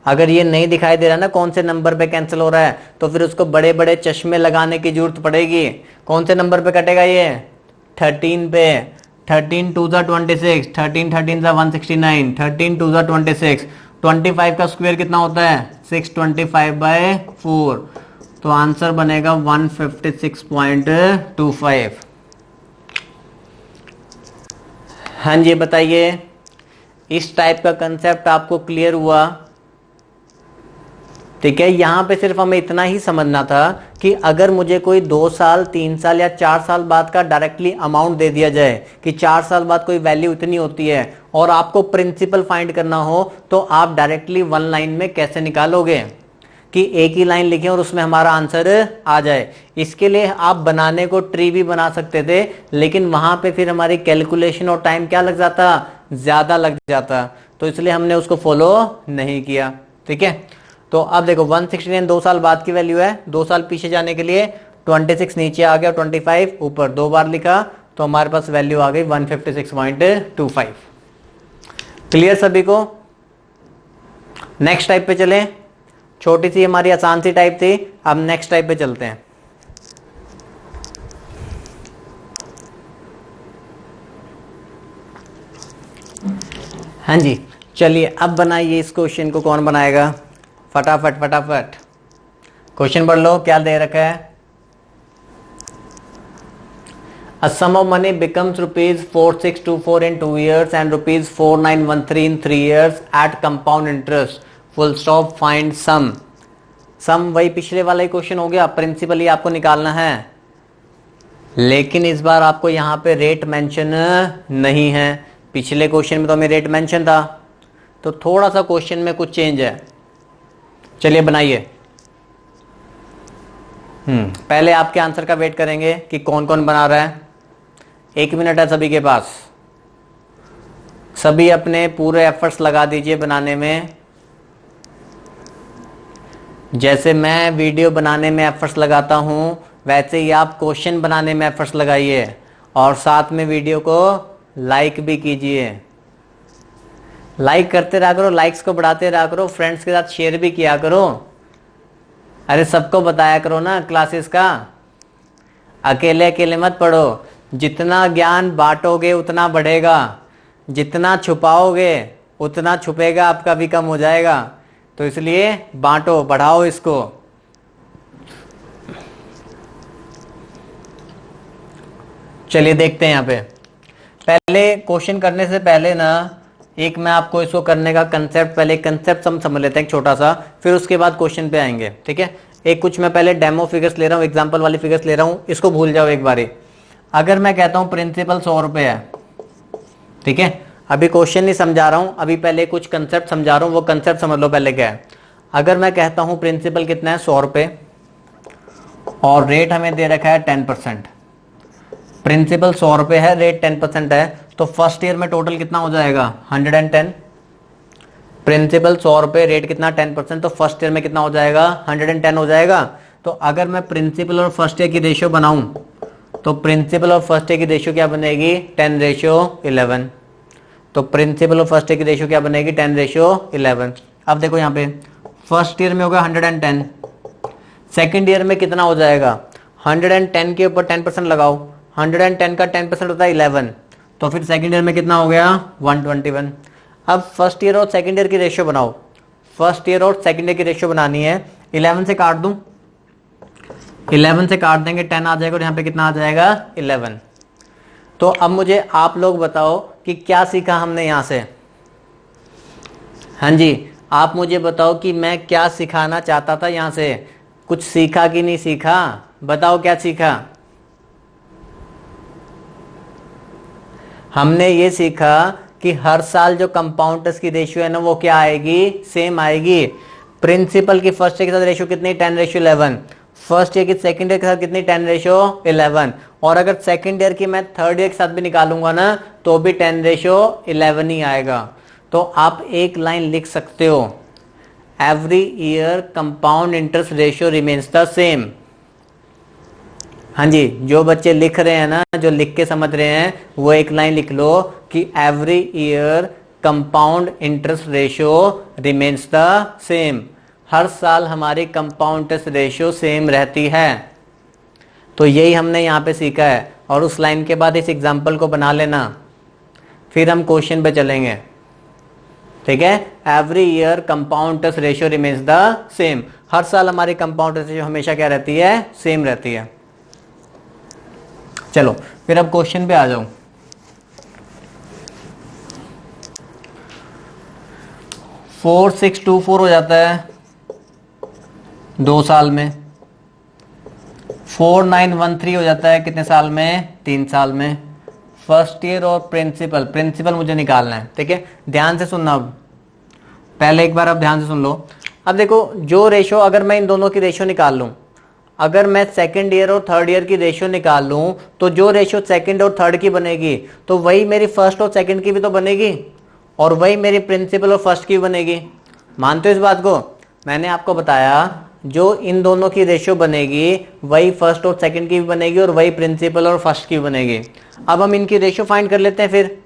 अगर ये नहीं दिखाई दे रहा ना कौन से नंबर पे कैंसिल हो रहा है, तो फिर उसको बड़े बड़े चश्मे लगाने की जरूरत पड़ेगी। कौन से नंबर पे कटेगा ये, 13 पे। 13 2 ज़ा 26, 13 13 ज़ा 169, 13 2 ज़ा 26, 25 का स्क्वायर कितना होता है 625/4, तो आंसर बनेगा 156.25। हाँ जी बताइए, इस टाइप का कंसेप्ट आपको क्लियर हुआ, ठीक है। यहां पे सिर्फ हमें इतना ही समझना था कि अगर मुझे कोई 2 साल 3 साल या 4 साल बाद का डायरेक्टली अमाउंट दे दिया जाए कि 4 साल बाद कोई वैल्यू इतनी होती है और आपको प्रिंसिपल फाइंड करना हो, तो आप डायरेक्टली 1 लाइन में कैसे निकालोगे कि एक ही लाइन लिखें और उसमें हमारा आंसर आ जाए। इसके लिए आप बनाने को ट्री भी बना सकते थे, लेकिन वहां पे फिर हमारी कैलकुलेशन और टाइम क्या लग जाता, ज्यादा लग जाता, तो इसलिए हमने उसको फॉलो नहीं किया, ठीक है। तो अब देखो 169 2 साल बाद की वैल्यू है, 2 साल पीछे जाने के लिए 26 नीचे आ गया, 25 ऊपर, 2 बार लिखा तो हमारे पास वैल्यू आ गई 156.25। क्लियर सभी को। नेक्स्ट टाइप पे चलें, छोटी सी हमारी आसान सी टाइप थी, अब नेक्स्ट टाइप पे चलते हैं। हाँ जी चलिए, अब बनाइए इस क्वेश्चन को, कौन बनाएगा, फटाफट फटाफट क्वेश्चन पढ़ लो, क्या दे रखा है। A sum of money becomes rupees 4624 in 2 years and rupees 4913 in 3 years at compound interest. Full stop. Find sum. सम वही पिछले वाला ही क्वेश्चन हो गया, प्रिंसिपल ही आपको निकालना है, लेकिन इस बार आपको यहां पे रेट मेंशन नहीं है। पिछले क्वेश्चन में तो हमें रेट मेंशन था, तो थोड़ा सा क्वेश्चन में कुछ चेंज है। चलिए बनाइए। पहले आपके आंसर का वेट करेंगे कि कौन कौन बना रहा है। 1 मिनट है सभी के पास, सभी अपने पूरे एफर्ट्स लगा दीजिए बनाने में। जैसे मैं वीडियो बनाने में एफर्ट्स लगाता हूं, वैसे ही आप क्वेश्चन बनाने में एफर्ट्स लगाइए, और साथ में वीडियो को लाइक भी कीजिए। लाइक करते रहा करो, लाइक्स को बढ़ाते रहा करो, फ्रेंड्स के साथ शेयर भी किया करो। अरे सबको बताया करो ना क्लासेस का, अकेले अकेले मत पढ़ो। जितना ज्ञान बांटोगे उतना बढ़ेगा, जितना छुपाओगे उतना छुपेगा, आपका भी कम हो जाएगा। तो इसलिए बांटो, बढ़ाओ इसको। चलिए देखते हैं। यहां पे पहले क्वेश्चन करने से पहले ना, एक मैं आपको इसको करने का कंसेप्ट, पहले कंसेप्ट हम समझ लेते हैं छोटा सा, फिर उसके बाद क्वेश्चन पे आएंगे। ठीक है, एक कुछ मैं पहले डेमो फिगर्स ले रहा हूं, एग्जांपल वाली फिगर्स ले रहा हूं, इसको भूल जाओ एक बारी। अगर मैं कहता हूं प्रिंसिपल 100 रुपए है, ठीक है, अभी क्वेश्चन नहीं समझा रहा हूं, अभी पहले कुछ कंसेप्ट समझा रहा हूं, वो कंसेप्ट समझ लो पहले क्या है। अगर मैं कहता हूं प्रिंसिपल कितना है 100 रुपए, और रेट हमें दे रखा है 10%, प्रिंसिपल 100 रुपए है, रेट 10% है, तो फर्स्ट ईयर में टोटल कितना हो जाएगा 110। प्रिंसिपल 100 रुपए, रेट कितना 10%, तो फर्स्ट ईयर में कितना हो जाएगा 110 हो जाएगा। तो अगर मैं प्रिंसिपल और फर्स्ट ईयर की रेशियो बनाऊं, तो प्रिंसिपल और फर्स्ट ईयर की रेशियो क्या बनेगी 10:11। तो प्रिंसिपल और फर्स्ट ईयर की रेशियो क्या बनेगी 10:11। अब देखो यहाँ पे फर्स्ट ईयर में होगा 110, सेकेंड ईयर में कितना हो जाएगा 110 के ऊपर 10% लगाओ, 110 का 10% होता है 11, तो फिर सेकेंड ईयर में कितना हो गया 121। अब फर्स्ट ईयर और सेकेंड ईयर की रेशियो बनाओ, फर्स्ट ईयर और सेकेंड ईयर की रेशियो बनानी है। 11 से काट दूं, 11 से काट देंगे 10 आ जाएगा, और यहाँ पे कितना आ जाएगा 11। तो अब मुझे आप लोग बताओ कि क्या सीखा हमने यहां से। हाँ जी, आप मुझे बताओ कि मैं क्या सिखाना चाहता था यहां से, कुछ सीखा कि नहीं सीखा, बताओ क्या सीखा। हमने ये सीखा कि हर साल जो कंपाउंडर्स की रेशियो है ना, वो क्या आएगी सेम आएगी। प्रिंसिपल की फर्स्ट ईयर के साथ रेशियो कितनी 10:11, फर्स्ट ईयर की सेकंड ईयर के साथ कितनी 10:11, और अगर सेकंड ईयर की मैं थर्ड ईयर के साथ भी निकालूंगा ना, तो भी 10:11 ही आएगा। तो आप एक लाइन लिख सकते हो, every year compound interest ratio remains the same. हाँ जी, जो बच्चे लिख रहे हैं ना, जो लिख के समझ रहे हैं, वो एक लाइन लिख लो कि every year compound interest ratio remains the same. हर साल हमारी कंपाउंड इंटरेस्ट रेशियो सेम रहती है। तो यही हमने यहाँ पे सीखा है, और उस लाइन के बाद इस एग्जाम्पल को बना लेना, फिर हम क्वेश्चन पे चलेंगे। ठीक है, every year compound interest ratio remains the same. हर साल हमारी कंपाउंड इंटरेस्ट रेशियो हमेशा क्या रहती है सेम रहती है। चलो फिर अब क्वेश्चन पे आ जाऊं। फोर 624 हो जाता है 2 साल में, 4913 हो जाता है कितने साल में 3 साल में। फर्स्ट ईयर और प्रिंसिपल, प्रिंसिपल मुझे निकालना है। ठीक है, ध्यान से सुनना। अब पहले एक बार अब ध्यान से सुन लो। अब देखो, जो रेशो, अगर मैं इन दोनों की रेशो निकाल लूं, अगर मैं सेकंड ईयर और थर्ड ईयर की रेशियो निकाल लूं, तो जो रेशियो सेकंड और थर्ड की बनेगी, तो वही मेरी फर्स्ट और सेकंड की भी तो बनेगी, और वही मेरी प्रिंसिपल और फर्स्ट की बनेगी। मानते हो इस बात को? मैंने आपको बताया, जो इन दोनों की रेशियो बनेगी वही फर्स्ट और सेकंड की भी बनेगी, और वही प्रिंसिपल और फर्स्ट की बनेगी। अब हम इनकी रेशियो फाइंड कर लेते हैं फिर।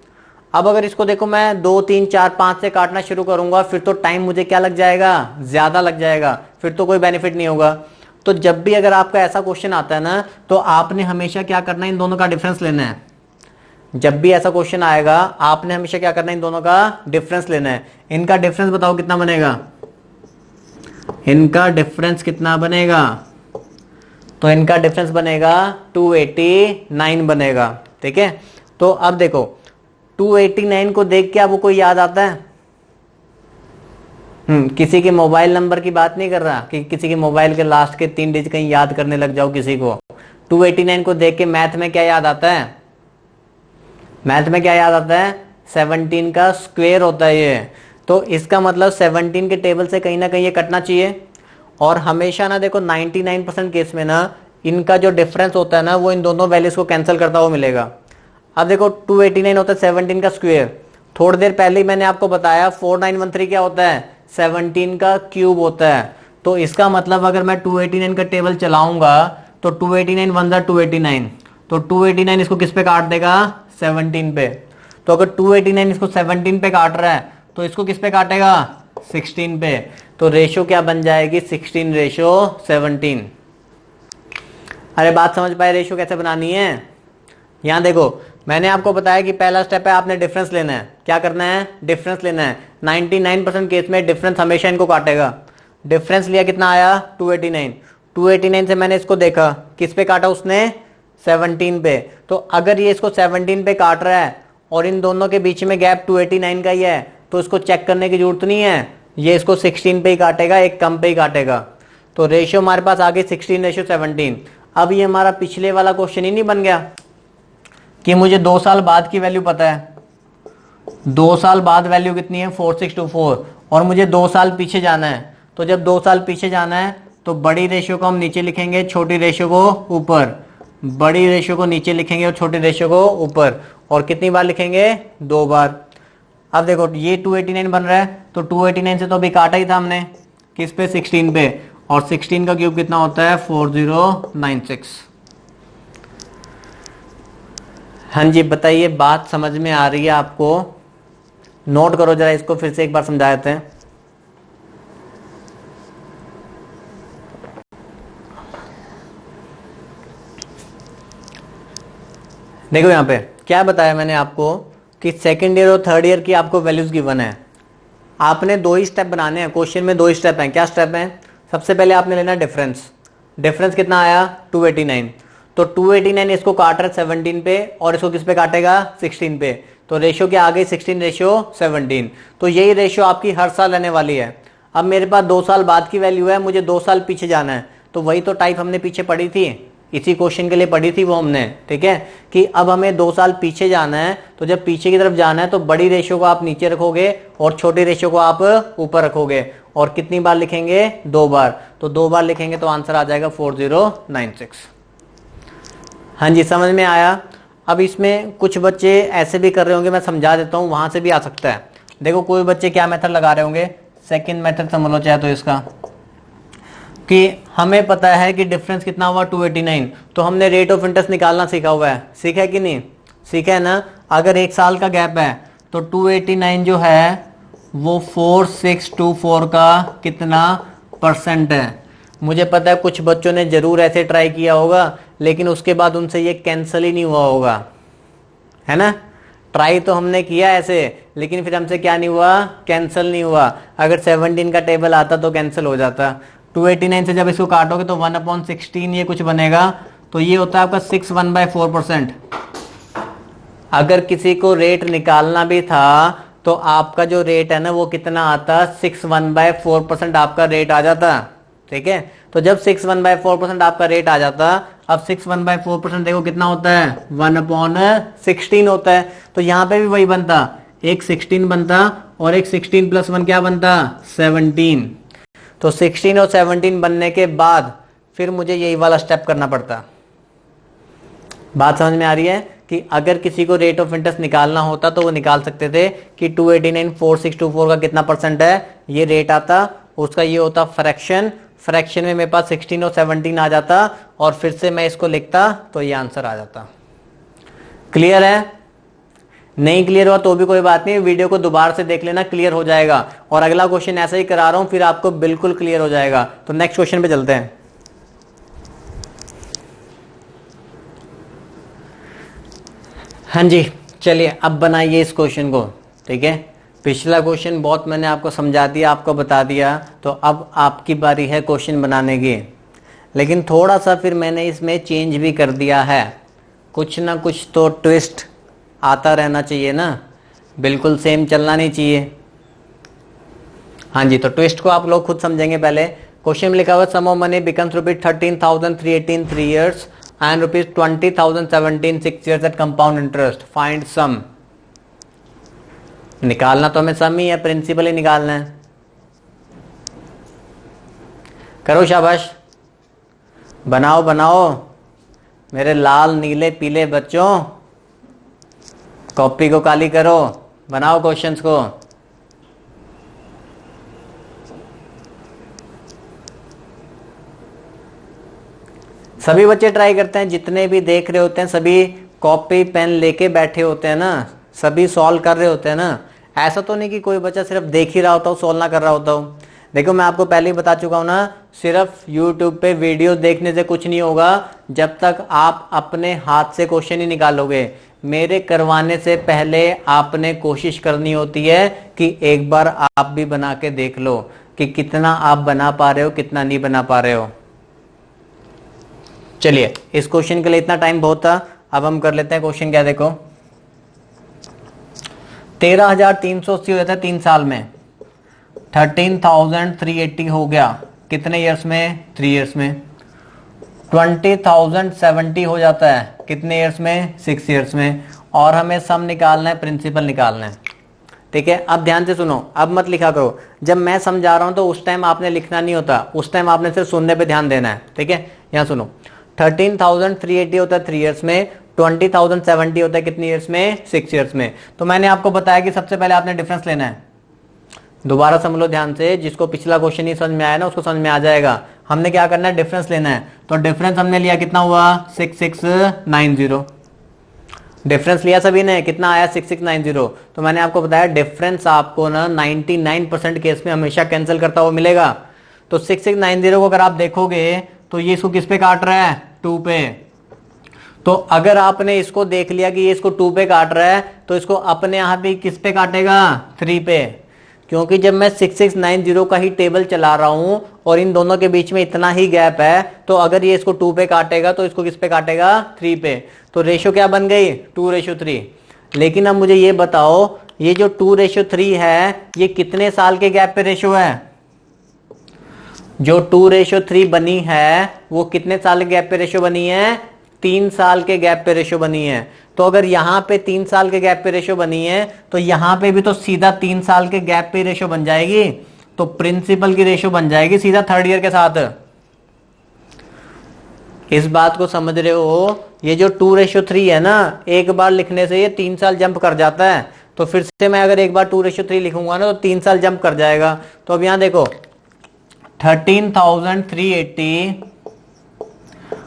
अब अगर इसको देखो, मैं 2, 3, 4, 5 से काटना शुरू करूंगा, फिर तो टाइम मुझे क्या लग जाएगा, ज्यादा लग जाएगा, फिर तो कोई बेनिफिट नहीं होगा। तो जब भी अगर आपका ऐसा क्वेश्चन आता है ना, तो आपने हमेशा क्या करना है, इन दोनों का डिफरेंस लेना है। जब भी ऐसा क्वेश्चन आएगा, आपने हमेशा क्या करना है, इन दोनों का डिफरेंस लेना है। इनका डिफरेंस बताओ कितना बनेगा, इनका डिफरेंस कितना बनेगा? तो इनका डिफरेंस बनेगा 289 बनेगा। ठीक है, तो अब देखो 289 को देख के आपको कोई याद आता है? किसी के मोबाइल नंबर की बात नहीं कर रहा कि किसी के मोबाइल के लास्ट के 3 डिजिट कहीं याद करने लग जाओ किसी को। 289 को देख के मैथ में क्या याद आता है? मैथ में क्या याद आता है? 17 का स्क्वायर होता है ये। तो इसका मतलब 17 के टेबल से कहीं ना कहीं ये कटना चाहिए। और हमेशा ना देखो 99% केस में ना इनका जो डिफरेंस होता है ना वो इन दोनों वैल्यूज को कैंसिल करता हुआ मिलेगा। अब देखो 289 होता है 17 का स्क्वायर। थोड़ी देर पहले ही मैंने आपको बताया 4913 क्या होता है? 17 का क्यूब होता है। तो इसका मतलब अगर मैं 289 का टेबल चलाऊंगा तो 289 वन जा 289, तो 289 इसको किस पे काट देगा? 17 पे। तो अगर 289 इसको 17 पे काट रहा है तो इसको किस पे काटेगा? 16 पे। तो रेशो क्या बन जाएगी? 16:17। अरे बात समझ पाए रेशो कैसे बनानी है? यहां देखो मैंने आपको बताया कि पहला स्टेप है आपने डिफरेंस लेना है। क्या करना है? डिफरेंस लेना है। 99% केस में डिफरेंस हमेशा इनको काटेगा। डिफरेंस लिया, कितना आया? 289। 289 से मैंने इसको देखा, किस पे काटा उसने? 17 पे। तो अगर ये इसको 17 पे काट रहा है और इन दोनों के बीच में गैप 289 का ही है तो इसको चेक करने की जरूरत नहीं है, ये इसको 16 पे ही काटेगा, एक कम पे ही काटेगा। तो रेशियो हमारे पास आ गई 16:17। अब ये हमारा पिछले वाला क्वेश्चन ही नहीं बन गया कि मुझे 2 साल बाद की वैल्यू पता है। 2 साल बाद वैल्यू कितनी है? 4624। और मुझे 2 साल पीछे जाना है। तो जब 2 साल पीछे जाना है तो बड़ी रेशियो को हम नीचे लिखेंगे, छोटी रेशियो को ऊपर। बड़ी रेशियो को नीचे लिखेंगे और छोटी रेशियो को ऊपर। और कितनी बार लिखेंगे? 2 बार। अब देखो ये 289 बन रहा है तो 289 से तो अभी काटा ही था हमने, किस पे? 16 पे। और 16 का क्यूब कितना होता है? 4096। हाँ जी बताइए, बात समझ में आ रही है आपको? नोट करो जरा इसको, फिर से एक बार समझा देते हैं। देखो यहां पे क्या बताया मैंने आपको कि सेकंड ईयर और थर्ड ईयर की आपको वैल्यूज गिवन है। आपने 2 ही स्टेप बनाने हैं, क्वेश्चन में 2 ही स्टेप हैं। क्या स्टेप हैं? सबसे पहले आपने लेना डिफरेंस। डिफरेंस कितना आया? 289। तो 289 इसको काट रहा है 17 पे और इसको किस पे काटेगा? 16 पे। तो रेशियो क्या आ गई? 16:17। तो यही रेशियो आपकी हर साल रहने वाली है। अब मेरे पास 2 साल बाद की वैल्यू है, मुझे 2 साल पीछे जाना है। तो वही तो टाइप हमने पीछे पढ़ी थी, इसी क्वेश्चन के लिए पढ़ी थी वो हमने। ठीक है, कि अब हमें 2 साल पीछे जाना है। तो जब पीछे की तरफ जाना है तो बड़ी रेशियो को आप नीचे रखोगे और छोटी रेशियो को आप ऊपर रखोगे। और कितनी बार लिखेंगे? 2 बार। तो 2 बार लिखेंगे तो आंसर आ जाएगा 4096। हाँ जी समझ में आया? अब इसमें कुछ बच्चे ऐसे भी कर रहे होंगे, मैं समझा देता हूं, वहां से भी आ सकता है। देखो कोई बच्चे क्या मेथड लगा रहे होंगे, सेकंड मेथड समझ लो चाहे तो इसका, कि हमें पता है कि डिफरेंस कितना हुआ? 289। तो हमने रेट ऑफ इंटरेस्ट निकालना सीखा हुआ है। सीखा है कि नहीं? सीखा है ना? अगर 1 साल का गैप है तो 289 जो है वो 4624 का कितना % है? मुझे पता है कुछ बच्चों ने जरूर ऐसे ट्राई किया होगा लेकिन उसके बाद उनसे ये कैंसिल ही नहीं हुआ होगा, है ना? ट्राई तो हमने किया ऐसे, लेकिन फिर हमसे क्या नहीं हुआ? कैंसिल नहीं हुआ। अगर 17 का टेबल आता तो कैंसिल हो जाता। 289 से जब इसको काटोगे तो 1/16 ये कुछ बनेगा। तो ये होता है आपका 6/1/4%। अगर किसी को रेट निकालना भी था तो आपका जो रेट है ना वो कितना आता? 6/1/4% आपका रेट आ जाता। ठीक है, तो जब 6/1/4% आपका रेट आ जाता, अब 6/1/4% देखो कितना होता है? 1/16 होता है। तो यहां पे भी वही बनता, एक 16 बनता और एक 16 + 1 क्या बनता? 17। तो 16 और 17 बनने के बाद फिर मुझे यही वाला स्टेप करना पड़ता। बात समझ में आ रही है? कि अगर किसी को रेट ऑफ इंटरेस्ट निकालना होता तो वो निकाल सकते थे कि 289 4624 का कितना % है, ये रेट आता, उसका ये होता फ्रैक्शन। फ्रैक्शन में मेरे पास 16 और 17 आ जाता और फिर से मैं इसको लिखता तो ये आंसर आ जाता। क्लियर है? नहीं क्लियर हुआ तो भी कोई बात नहीं, वीडियो को दोबारा से देख लेना, क्लियर हो जाएगा। और अगला क्वेश्चन ऐसा ही करा रहा हूं, फिर आपको बिल्कुल क्लियर हो जाएगा। तो नेक्स्ट क्वेश्चन पे चलते हैं। हाँ जी चलिए अब बनाइए इस क्वेश्चन को। ठीक है, पिछला क्वेश्चन बहुत मैंने आपको समझा दिया, आपको बता दिया, तो अब आपकी बारी है क्वेश्चन बनाने की। लेकिन थोड़ा सा फिर मैंने इसमें चेंज भी कर दिया है, कुछ ना कुछ तो ट्विस्ट आता रहना चाहिए ना, बिल्कुल सेम चलना नहीं चाहिए। हाँ जी, तो ट्विस्ट को आप लोग खुद समझेंगे। पहले क्वेश्चन में लिखा हुआ सम of money becomes ₹13,380 in 3 years and ₹20,017 in 6 years at compound interest. Find sum. निकालना तो हमें सम ही है, प्रिंसिपल ही निकालना है। करो शाबाश, बनाओ बनाओ मेरे लाल नीले पीले बच्चों, कॉपी को काली करो, बनाओ क्वेश्चंस को। सभी बच्चे ट्राई करते हैं, जितने भी देख रहे होते हैं सभी कॉपी पेन लेके बैठे होते हैं ना, सभी सॉल्व कर रहे होते हैं ना। ऐसा तो नहीं कि कोई बच्चा सिर्फ देख ही रहा होता हो, सॉल्व ना कर रहा होता हो। देखो मैं आपको पहले ही बता चुका हूं ना, सिर्फ YouTube पे वीडियो देखने से कुछ नहीं होगा जब तक आप अपने हाथ से क्वेश्चन ही निकालोगे। मेरे करवाने से पहले आपने कोशिश करनी होती है कि एक बार आप भी बना के देख लो कि कितना आप बना पा रहे हो, कितना नहीं बना पा रहे हो। चलिए, इस क्वेश्चन के लिए इतना टाइम बहुत था, अब हम कर लेते हैं क्वेश्चन। क्या देखो, 13,380 हो जाता है 3 साल में, 13,380 हो गया कितने ईयर्स में? 3 ईयर्स में। 20,070 हो जाता है कितने ईयर्स में? 6 ईयर्स में। और हमें सम निकालना है, प्रिंसिपल निकालना है। ठीक है, अब ध्यान से सुनो, अब मत लिखा करो। जब मैं समझा रहा हूं तो उस टाइम आपने लिखना नहीं होता, उस टाइम आपने सिर्फ सुनने पे ध्यान देना है। ठीक है, यहां सुनो, 13,380 होता है 3 ईयर्स में, 20,070 होता है कितने ईयर्स में? 6 ईयर्स में। तो मैंने आपको बताया कि सबसे पहले आपने डिफरेंस लेना है। दोबारा समझ लो ध्यान से, जिसको पिछला क्वेश्चन ही समझ में आया ना उसको समझ में आ जाएगा। हमने क्या करना है? डिफरेंस लेना है। तो डिफरेंस हमने लिया, कितना हुआ? 6690। डिफरेंस लिया सभी ने, कितना आया? 6690। तो मैंने आपको बताया डिफरेंस आपको ना 99% केस में हमेशा कैंसिल करता हुआ मिलेगा। तो 6690 को अगर आप देखोगे तो ये इसको किस पे काट रहा है? 2 पे। तो अगर आपने इसको देख लिया कि ये इसको 2 पे काट रहा है तो इसको अपने यहां पे किस पे काटेगा? 3 पे। क्योंकि जब मैं 6690 का ही टेबल चला रहा हूं और इन दोनों के बीच में इतना ही गैप है, तो अगर ये इसको 2 पे काटेगा तो इसको किस पे काटेगा? 3 पे। तो रेशो क्या बन गई? 2:3। लेकिन अब मुझे ये बताओ, ये जो 2:3 है ये कितने साल के गैप पे रेशो है? जो 2:3 बनी है वो कितने साल के गैप पे रेशो बनी है? 3 साल के गैप पे रेशो बनी है। तो अगर यहां पे 3 साल के गैप पे रेशो बनी है तो यहां पे भी तो सीधा 3 साल के गैप पे रेशो बन जाएगी। तो प्रिंसिपल की रेशो बन जाएगी सीधा 3rd ईयर के साथ। इस बात को समझ रहे हो? ये जो 2:3 है ना, एक बार लिखने से ये 3 साल जंप कर जाता है। तो फिर से मैं अगर एक बार 2:3 लिखूंगा ना तो 3 साल जंप कर जाएगा। तो अब यहां देखो, 13,380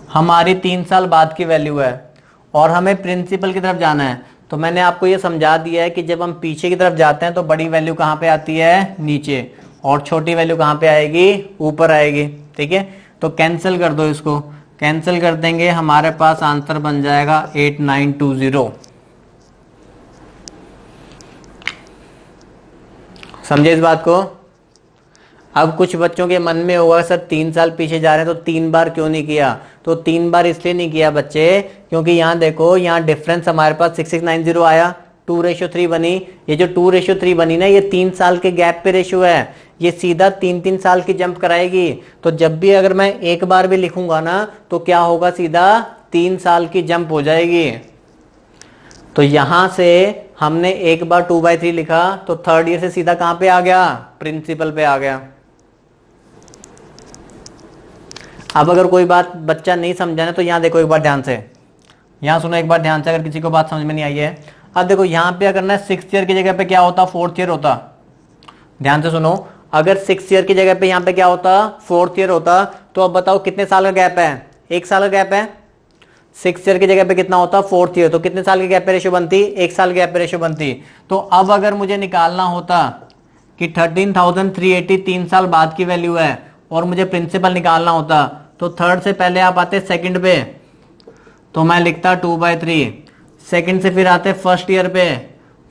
हमारी 3 साल बाद की वैल्यू है और हमें प्रिंसिपल की तरफ जाना है। तो मैंने आपको ये समझा दिया है कि जब हम पीछे की तरफ जाते हैं तो बड़ी वैल्यू कहां पे आती है? नीचे, और छोटी वैल्यू कहां पे आएगी? ऊपर आएगी। ठीक है, तो कैंसिल कर दो, इसको कैंसिल कर देंगे, हमारे पास आंसर बन जाएगा 8920। समझे इस बात को? अब कुछ बच्चों के मन में होगा सर 3 साल पीछे जा रहे हैं तो 3 बार क्यों नहीं किया? तो 3 बार इसलिए नहीं किया बच्चे क्योंकि यहां देखो, यहां डिफरेंस हमारे पास 6690 आया, 2:3 बनी। ये जो 2:3 बनी ना, ये 3 साल के गैप पे रेशियो है, ये सीधा 3-3 साल की जंप कराएगी। तो जब भी अगर मैं एक बार भी लिखूंगा ना तो क्या होगा? सीधा 3 साल की जंप हो जाएगी। तो यहां से हमने एक बार 2/3 लिखा तो 3rd ईयर से सीधा कहां पे आ गया? प्रिंसिपल पे आ गया। अब अगर कोई बात बच्चा नहीं समझा ना तो यहां देखो एक बार ध्यान से, यहां सुनो एक बार ध्यान से, अगर किसी को बात समझ में नहीं आई है। अब देखो यहां पे अगर ना 6th ईयर की जगह पे क्या होता? 4th ईयर होता। ध्यान से सुनो, अगर 6th ईयर की जगह पे यहां पे क्या होता? 4th ईयर होता। तो अब बताओ कितने साल का गैप है? 1 साल का गैप है। 6th ईयर की जगह पे कितना होता? 4th year. तो कितने साल के गैप पे रेशो बनती? 1 साल के गैप पे रेशो बनती। तो अब अगर मुझे निकालना होता कि 13,380 3 साल बाद की वैल्यू है और मुझे प्रिंसिपल निकालना होता तो 3rd से पहले आप आते 2nd पे, तो मैं लिखता 2/3। 2nd से फिर आते 1st ईयर पे,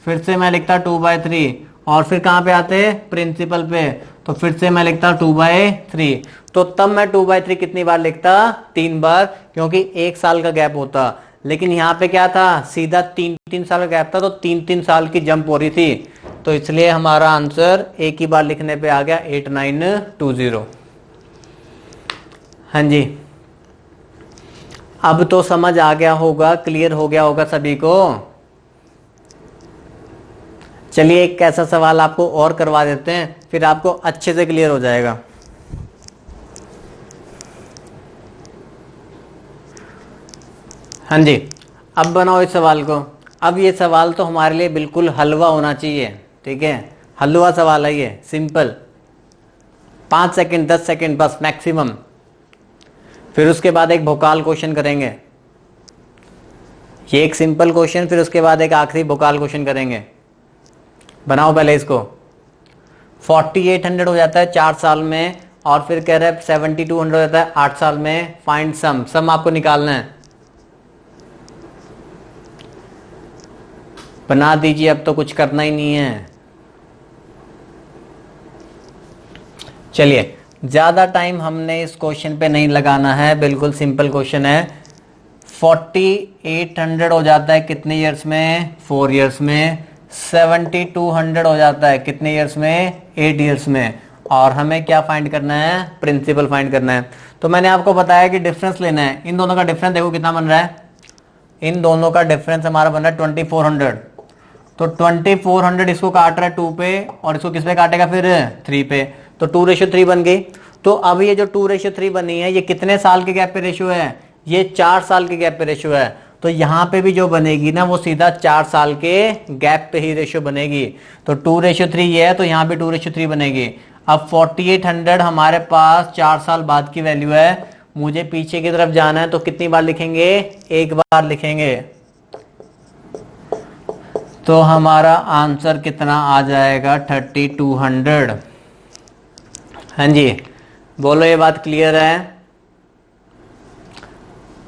फिर से मैं लिखता 2/3। और फिर कहां पे आते हैं, प्रिंसिपल पे। तो फिर से मैं लिखता 2/3। तो तब मैं 2/3 कितनी बार लिखता, 3 बार, क्योंकि 1 साल का गैप होता। लेकिन यहां पे क्या था, सीधा 3 साल का गैप था, तो 3 साल की जंप हो रही थी। तो इसलिए हमारा आंसर एक ही बार लिखने पे आ गया 8920। हाँ जी, अब तो समझ आ गया होगा, क्लियर हो गया होगा सभी को। चलिए एक ऐसा सवाल आपको और करवा देते हैं, फिर आपको अच्छे से क्लियर हो जाएगा। हाँ जी, अब बनाओ इस सवाल को। अब ये सवाल तो हमारे लिए बिल्कुल हलवा होना चाहिए, ठीक है, हलवा सवाल है ये, सिंपल, 5 सेकंड 10 सेकंड बस मैक्सिमम। फिर उसके बाद एक भोकाल क्वेश्चन करेंगे, ये एक सिंपल क्वेश्चन, फिर उसके बाद एक आखिरी भोकाल क्वेश्चन करेंगे। बनाओ पहले इसको। 4800 हो जाता है 4 साल में, और फिर कह रहे हैं 7200 हो जाता है 8 साल में। फाइंड सम आपको निकालना है। बना दीजिए, अब तो कुछ करना ही नहीं है। चलिए, ज्यादा टाइम हमने इस क्वेश्चन पे नहीं लगाना है, बिल्कुल सिंपल क्वेश्चन है। 4800 हो जाता है कितने ईयर्स में, 4 ईयर्स में। 7200 हो जाता है कितने ईयर्स में, 8 ईयर्स में। और हमें क्या फाइंड करना है, प्रिंसिपल फाइंड करना है। तो मैंने आपको बताया कि डिफरेंस लेना है। इन दोनों का डिफरेंस देखो कितना बन रहा है, इन दोनों का डिफरेंस हमारा बन रहा है 2400। तो 2400 इसको काट रहा है 2 पे, और इसको किस पे काटेगा फिर, 3 पे। तो 2:3 बन गई। तो अब ये जो 2:3 बनी है, ये कितने साल के गैप पे रेशियो है, ये 4 साल के गैप पे रेशियो है। तो यहां पे भी जो बनेगी ना, वो सीधा 4 साल के गैप पे ही रेशियो बनेगी। तो 2:3 ये है, तो यहां भी 2:3 बनेगी। अब 4800 हमारे पास 4 साल बाद की वैल्यू है। मुझे पीछे की तरफ जाना है, तो कितनी बार लिखेंगे, एक बार लिखेंगे। तो हमारा आंसर कितना आ जाएगा, 3200। हाँ जी, बोलो ये बात क्लियर है।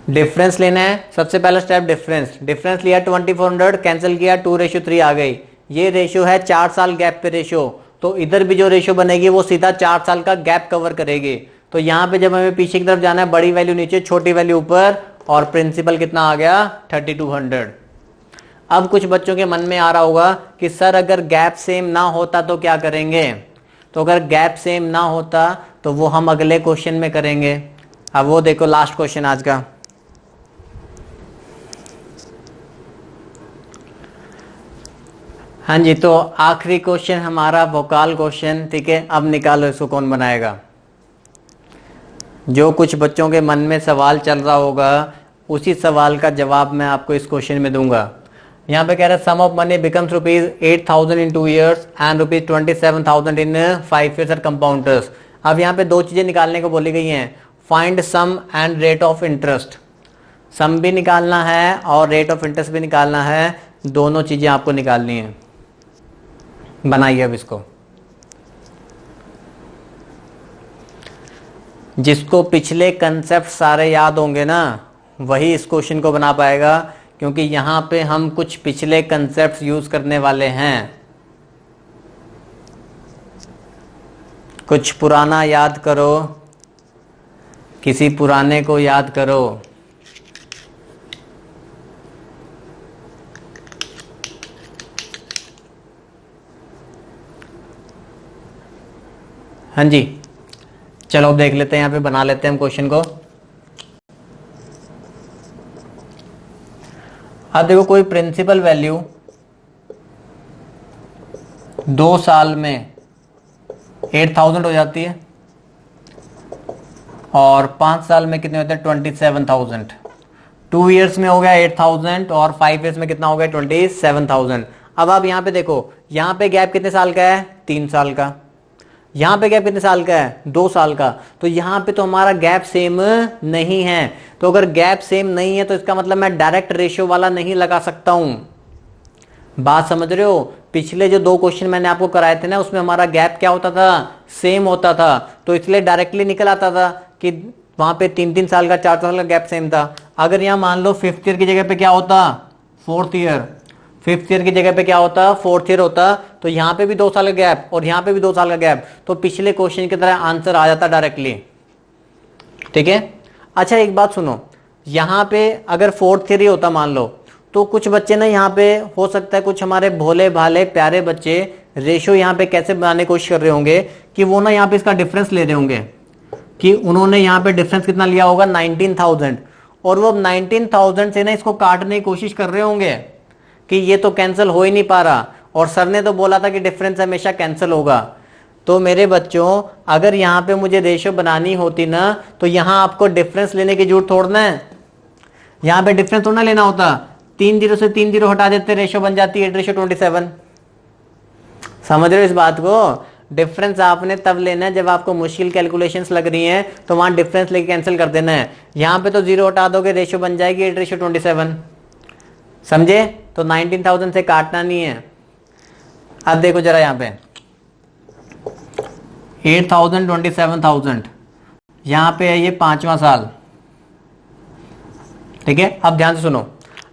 डिफरेंस लेना है, सबसे पहला स्टेप डिफरेंस लिया 2400, कैंसिल किया 2:3 आ गई। ये रेशियो है 4 साल गैप पे रेशियो, तो इधर भी जो रेशियो बनेगी वो सीधा 4 साल का गैप कवर करेगी। तो यहां पे जब हमें पीछे की तरफ जाना है, बड़ी वैल्यू नीचे छोटी वैल्यू ऊपर, और प्रिंसिपल कितना आ गया, 3200। अब कुछ बच्चों के मन में आ रहा होगा कि सर अगर गैप सेम ना होता तो क्या करेंगे। तो अगर गैप सेम ना होता तो वो हम अगले क्वेश्चन में करेंगे। अब वो देखो लास्ट क्वेश्चन आज का। हाँ जी, तो आखिरी क्वेश्चन हमारा वोकाल क्वेश्चन, ठीक है। अब निकालो इसको, कौन बनाएगा। जो कुछ बच्चों के मन में सवाल चल रहा होगा, उसी सवाल का जवाब मैं आपको इस क्वेश्चन में दूंगा। यहाँ पे कह रहा है sum of money becomes ₹8,000 in 2 years and ₹27,000 in 5 years at compounders. अब यहाँ पे दो चीजें निकालने को बोली गई हैं, find sum and rate of interest. Sum भी निकालना है और रेट ऑफ इंटरेस्ट भी निकालना है, दोनों चीजें आपको निकालनी है। बनाइए अब इसको। जिसको पिछले कंसेप्ट सारे याद होंगे ना, वही इस क्वेश्चन को बना पाएगा, क्योंकि यहां पे हम कुछ पिछले कंसेप्ट यूज करने वाले हैं। कुछ पुराना याद करो, किसी पुराने को याद करो। हाँ जी, चलो देख लेते हैं, यहां पे बना लेते हैं हम क्वेश्चन को। अब देखो, कोई प्रिंसिपल वैल्यू 2 साल में 8,000 हो जाती है, और 5 साल में कितने होते हैं, 27,000। 2 years में हो गया 8,000, और 5 years में कितना हो गया, 27,000। अब आप यहां पे देखो, यहां पे गैप कितने साल का है, 3 साल का। यहां पे गैप कितने साल का है, 2 साल का। तो यहां पे तो हमारा गैप सेम नहीं है। तो अगर गैप सेम नहीं है, तो इसका मतलब मैं डायरेक्ट रेशियो वाला नहीं लगा सकता हूं। बात समझ रहे हो। पिछले जो 2 क्वेश्चन मैंने आपको कराए थे ना, उसमें हमारा गैप क्या होता था, सेम होता था। तो इसलिए डायरेक्टली निकल आता था कि वहां पे 3-3 साल का, 4 साल का गैप सेम था। अगर यहां मान लो 5th ईयर की जगह पे क्या होता, 4th ईयर, 5th ईयर की जगह पे क्या होता, 4th ईयर होता, तो यहां पे भी 2 साल का गैप और यहां पे भी 2 साल का गैप, तो पिछले क्वेश्चन की तरह आंसर आ जाता डायरेक्टली। ठीक है। अच्छा एक बात सुनो, यहां पे अगर 4th ईयर ही होता मान लो, तो कुछ बच्चे ना यहाँ पे हो सकता है, कुछ हमारे भोले भाले प्यारे बच्चे रेशो यहाँ पे कैसे बनाने की कोशिश कर रहे होंगे कि वो ना यहाँ पे इसका डिफरेंस ले रहे होंगे, कि उन्होंने यहाँ पे डिफरेंस कितना लिया होगा 19,000, और वो 19,000 से ना इसको काटने की कोशिश कर रहे होंगे कि ये तो कैंसिल हो ही नहीं पा रहा, और सर ने तो बोला था कि डिफरेंस हमेशा कैंसिल होगा। तो मेरे बच्चों अगर यहाँ पे मुझे रेशो बनानी होती ना, तो यहाँ आपको डिफरेंस लेने की जरूरत थोड़ना है, यहाँ पे डिफरेंस थोड़ा लेना होता, 3 जीरो से 3 जीरो हटा देते, रेशो बन जाती है 8:27। समझ रहे हो इस बात को? डिफरेंस आपने तब लेना है जब आपको मुश्किल कैलकुलेशंस लग रही हैं, तो वहां डिफरेंस लेके कैंसिल कर देना है। यहां पे तो 0 हटा दोगे, रेशो बन जाएगी 8:27। समझे? तो 19,000 से काटना नहीं है। अब देखो जरा यहाँ पे 8,000 27,000, यहां पे है ये 5वां साल। ठीक है, अब ध्यान से सुनो।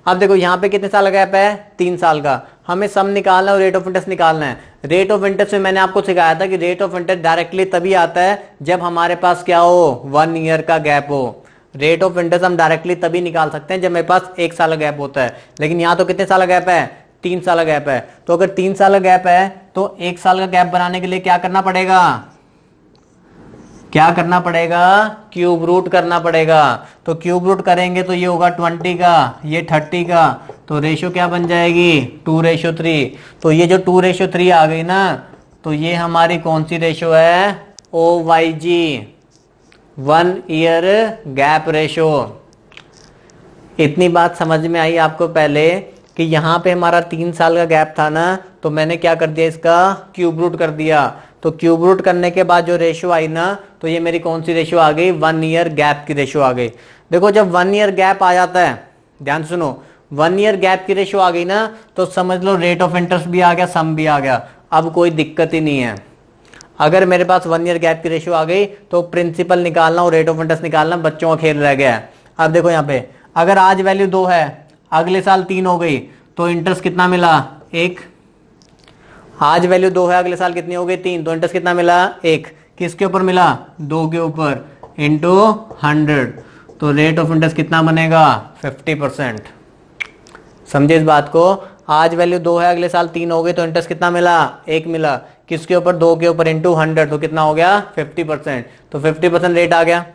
अब देखो यहाँ पे कितने साल का गैप है, 3 साल का। हमें सम निकालना है और रेट ऑफ इंटरेस्ट निकालना है। रेट ऑफ इंटरेस्ट में मैंने आपको सिखाया था कि रेट ऑफ इंटरेस्ट डायरेक्टली तभी आता है जब हमारे पास क्या हो, 1 ईयर का गैप हो। रेट ऑफ इंटरेस्ट हम डायरेक्टली तभी निकाल सकते हैं जब मेरे पास 1 साल का गैप होता है, लेकिन यहाँ तो कितने साल का गैप है, 3 साल का गैप है। तो अगर 3 साल का गैप है तो 1 साल का गैप बनाने के लिए क्या करना पड़ेगा, क्या करना पड़ेगा, क्यूब रूट करना पड़ेगा। तो क्यूब रूट करेंगे तो ये होगा 20 का, ये 30 का, तो रेशो क्या बन जाएगी 2:3। तो ये जो 2:3 आ गई ना, तो ये हमारी कौन सी रेशो है, OYG, 1 ईयर गैप रेशो। इतनी बात समझ में आई आपको पहले कि यहाँ पे हमारा 3 साल का गैप था ना, तो मैंने क्या कर दिया, इसका क्यूब रूट कर दिया। तो क्यूब रूट करने के बाद जो रेशो आई ना, तो ये मेरी कौन सी रेशो आ गई, 1 ईयर गैप की रेशो आ गई। देखो जब 1 ईयर गैप आ जाता है, ध्यान सुनो, 1 ईयर गैप की रेशो आ गई ना, तो समझ लो रेट ऑफ इंटरेस्ट भी आ गया, सम भी आ गया, अब कोई दिक्कत ही नहीं है। अगर मेरे पास 1 ईयर गैप की रेशो आ गई तो प्रिंसिपल निकालना और रेट ऑफ इंटरेस्ट निकालना बच्चों का खेल रह गया है। अब देखो यहाँ पे अगर आज वैल्यू 2 है, अगले साल 3 हो गई, तो इंटरेस्ट कितना मिला, 1। आज वैल्यू 2 है, अगले साल कितनी हो गई, 3, तो इंटरेस्ट कितना मिला, 1। किसके ऊपर मिला, 2 के ऊपर, इंटू 100, तो रेट ऑफ इंटरेस्ट कितना बनेगा, 50%। समझे इस बात को? आज वैल्यू 2 है, अगले साल 3 हो गई, तो इंटरेस्ट कितना मिला, 1 मिला। किसके ऊपर, 2 के ऊपर, इंटू 100, तो कितना हो गया, 50%। तो 50% रेट आ गया।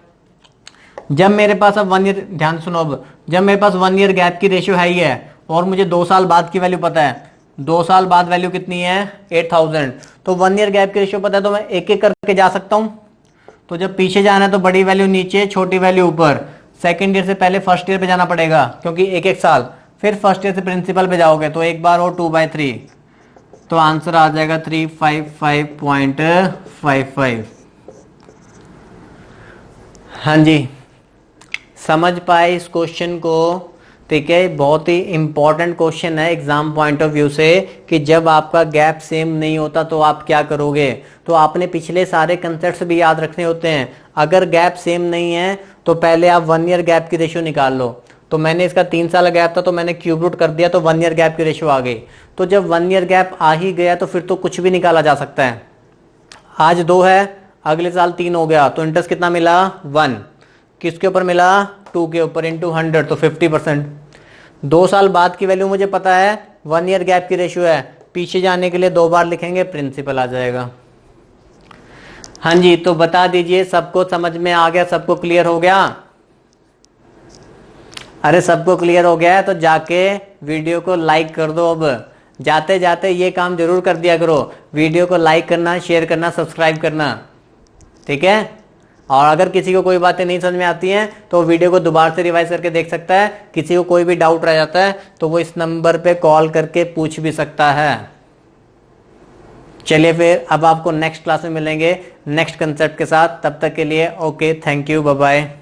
जब मेरे पास अब 1 ईयर, ध्यान सुनो, अब जब मेरे पास 1 ईयर गैप की रेशियो है ही है और मुझे 2 साल बाद की वैल्यू पता है, 2 साल बाद वैल्यू कितनी है, 8,000, तो 1 ईयर गैप की रेशियो पता है, तो मैं एक एक करके जा सकता हूं। तो जब पीछे जाना है तो बड़ी वैल्यू नीचे, छोटी वैल्यू ऊपर। सेकंड ईयर से पहले फर्स्ट ईयर पे जाना पड़ेगा क्योंकि एक एक साल, फिर फर्स्ट ईयर से प्रिंसिपल पे जाओगे तो एक बार और 2/3, तो आंसर आ जाएगा 355.55। हाँ जी, समझ पाए इस क्वेश्चन को? ठीक है, बहुत ही इंपॉर्टेंट क्वेश्चन है एग्जाम पॉइंट ऑफ व्यू से कि जब आपका गैप सेम नहीं होता तो आप क्या करोगे। तो आपने पिछले सारे कंसेप्ट्स भी याद रखने होते हैं। अगर गैप सेम नहीं है तो पहले आप 1 ईयर गैप की रेशियो निकाल लो। तो मैंने इसका 3 साल का गैप था तो मैंने क्यूब रूट कर दिया, तो 1 ईयर गैप की रेशियो आ गई। तो जब 1 ईयर गैप आ ही गया तो फिर तो कुछ भी निकाला जा सकता है। आज 2 है, अगले साल 3 हो गया, तो इंटरेस्ट कितना मिला, 1। किसके ऊपर मिला, 2 के ऊपर, इंटू 100, तो 50%। 2 साल बाद की वैल्यू मुझे पता है, 1 ईयर गैप की रेशियो है, पीछे जाने के लिए 2 बार लिखेंगे, प्रिंसिपल आ जाएगा। हाँ जी, तो बता दीजिए सबको समझ में आ गया, सबको क्लियर हो गया? अरे सबको क्लियर हो गया है तो जाके वीडियो को लाइक कर दो। अब जाते जाते ये काम जरूर कर दिया करो, वीडियो को लाइक करना, शेयर करना, सब्सक्राइब करना, ठीक है? और अगर किसी को कोई बातें नहीं समझ में आती हैं तो वीडियो को दोबारा से रिवाइज करके देख सकता है। किसी को कोई भी डाउट रह जाता है तो वो इस नंबर पे कॉल करके पूछ भी सकता है। चलिए फिर अब आपको नेक्स्ट क्लास में मिलेंगे नेक्स्ट कंसेप्ट के साथ। तब तक के लिए okay, thank you, bye bye.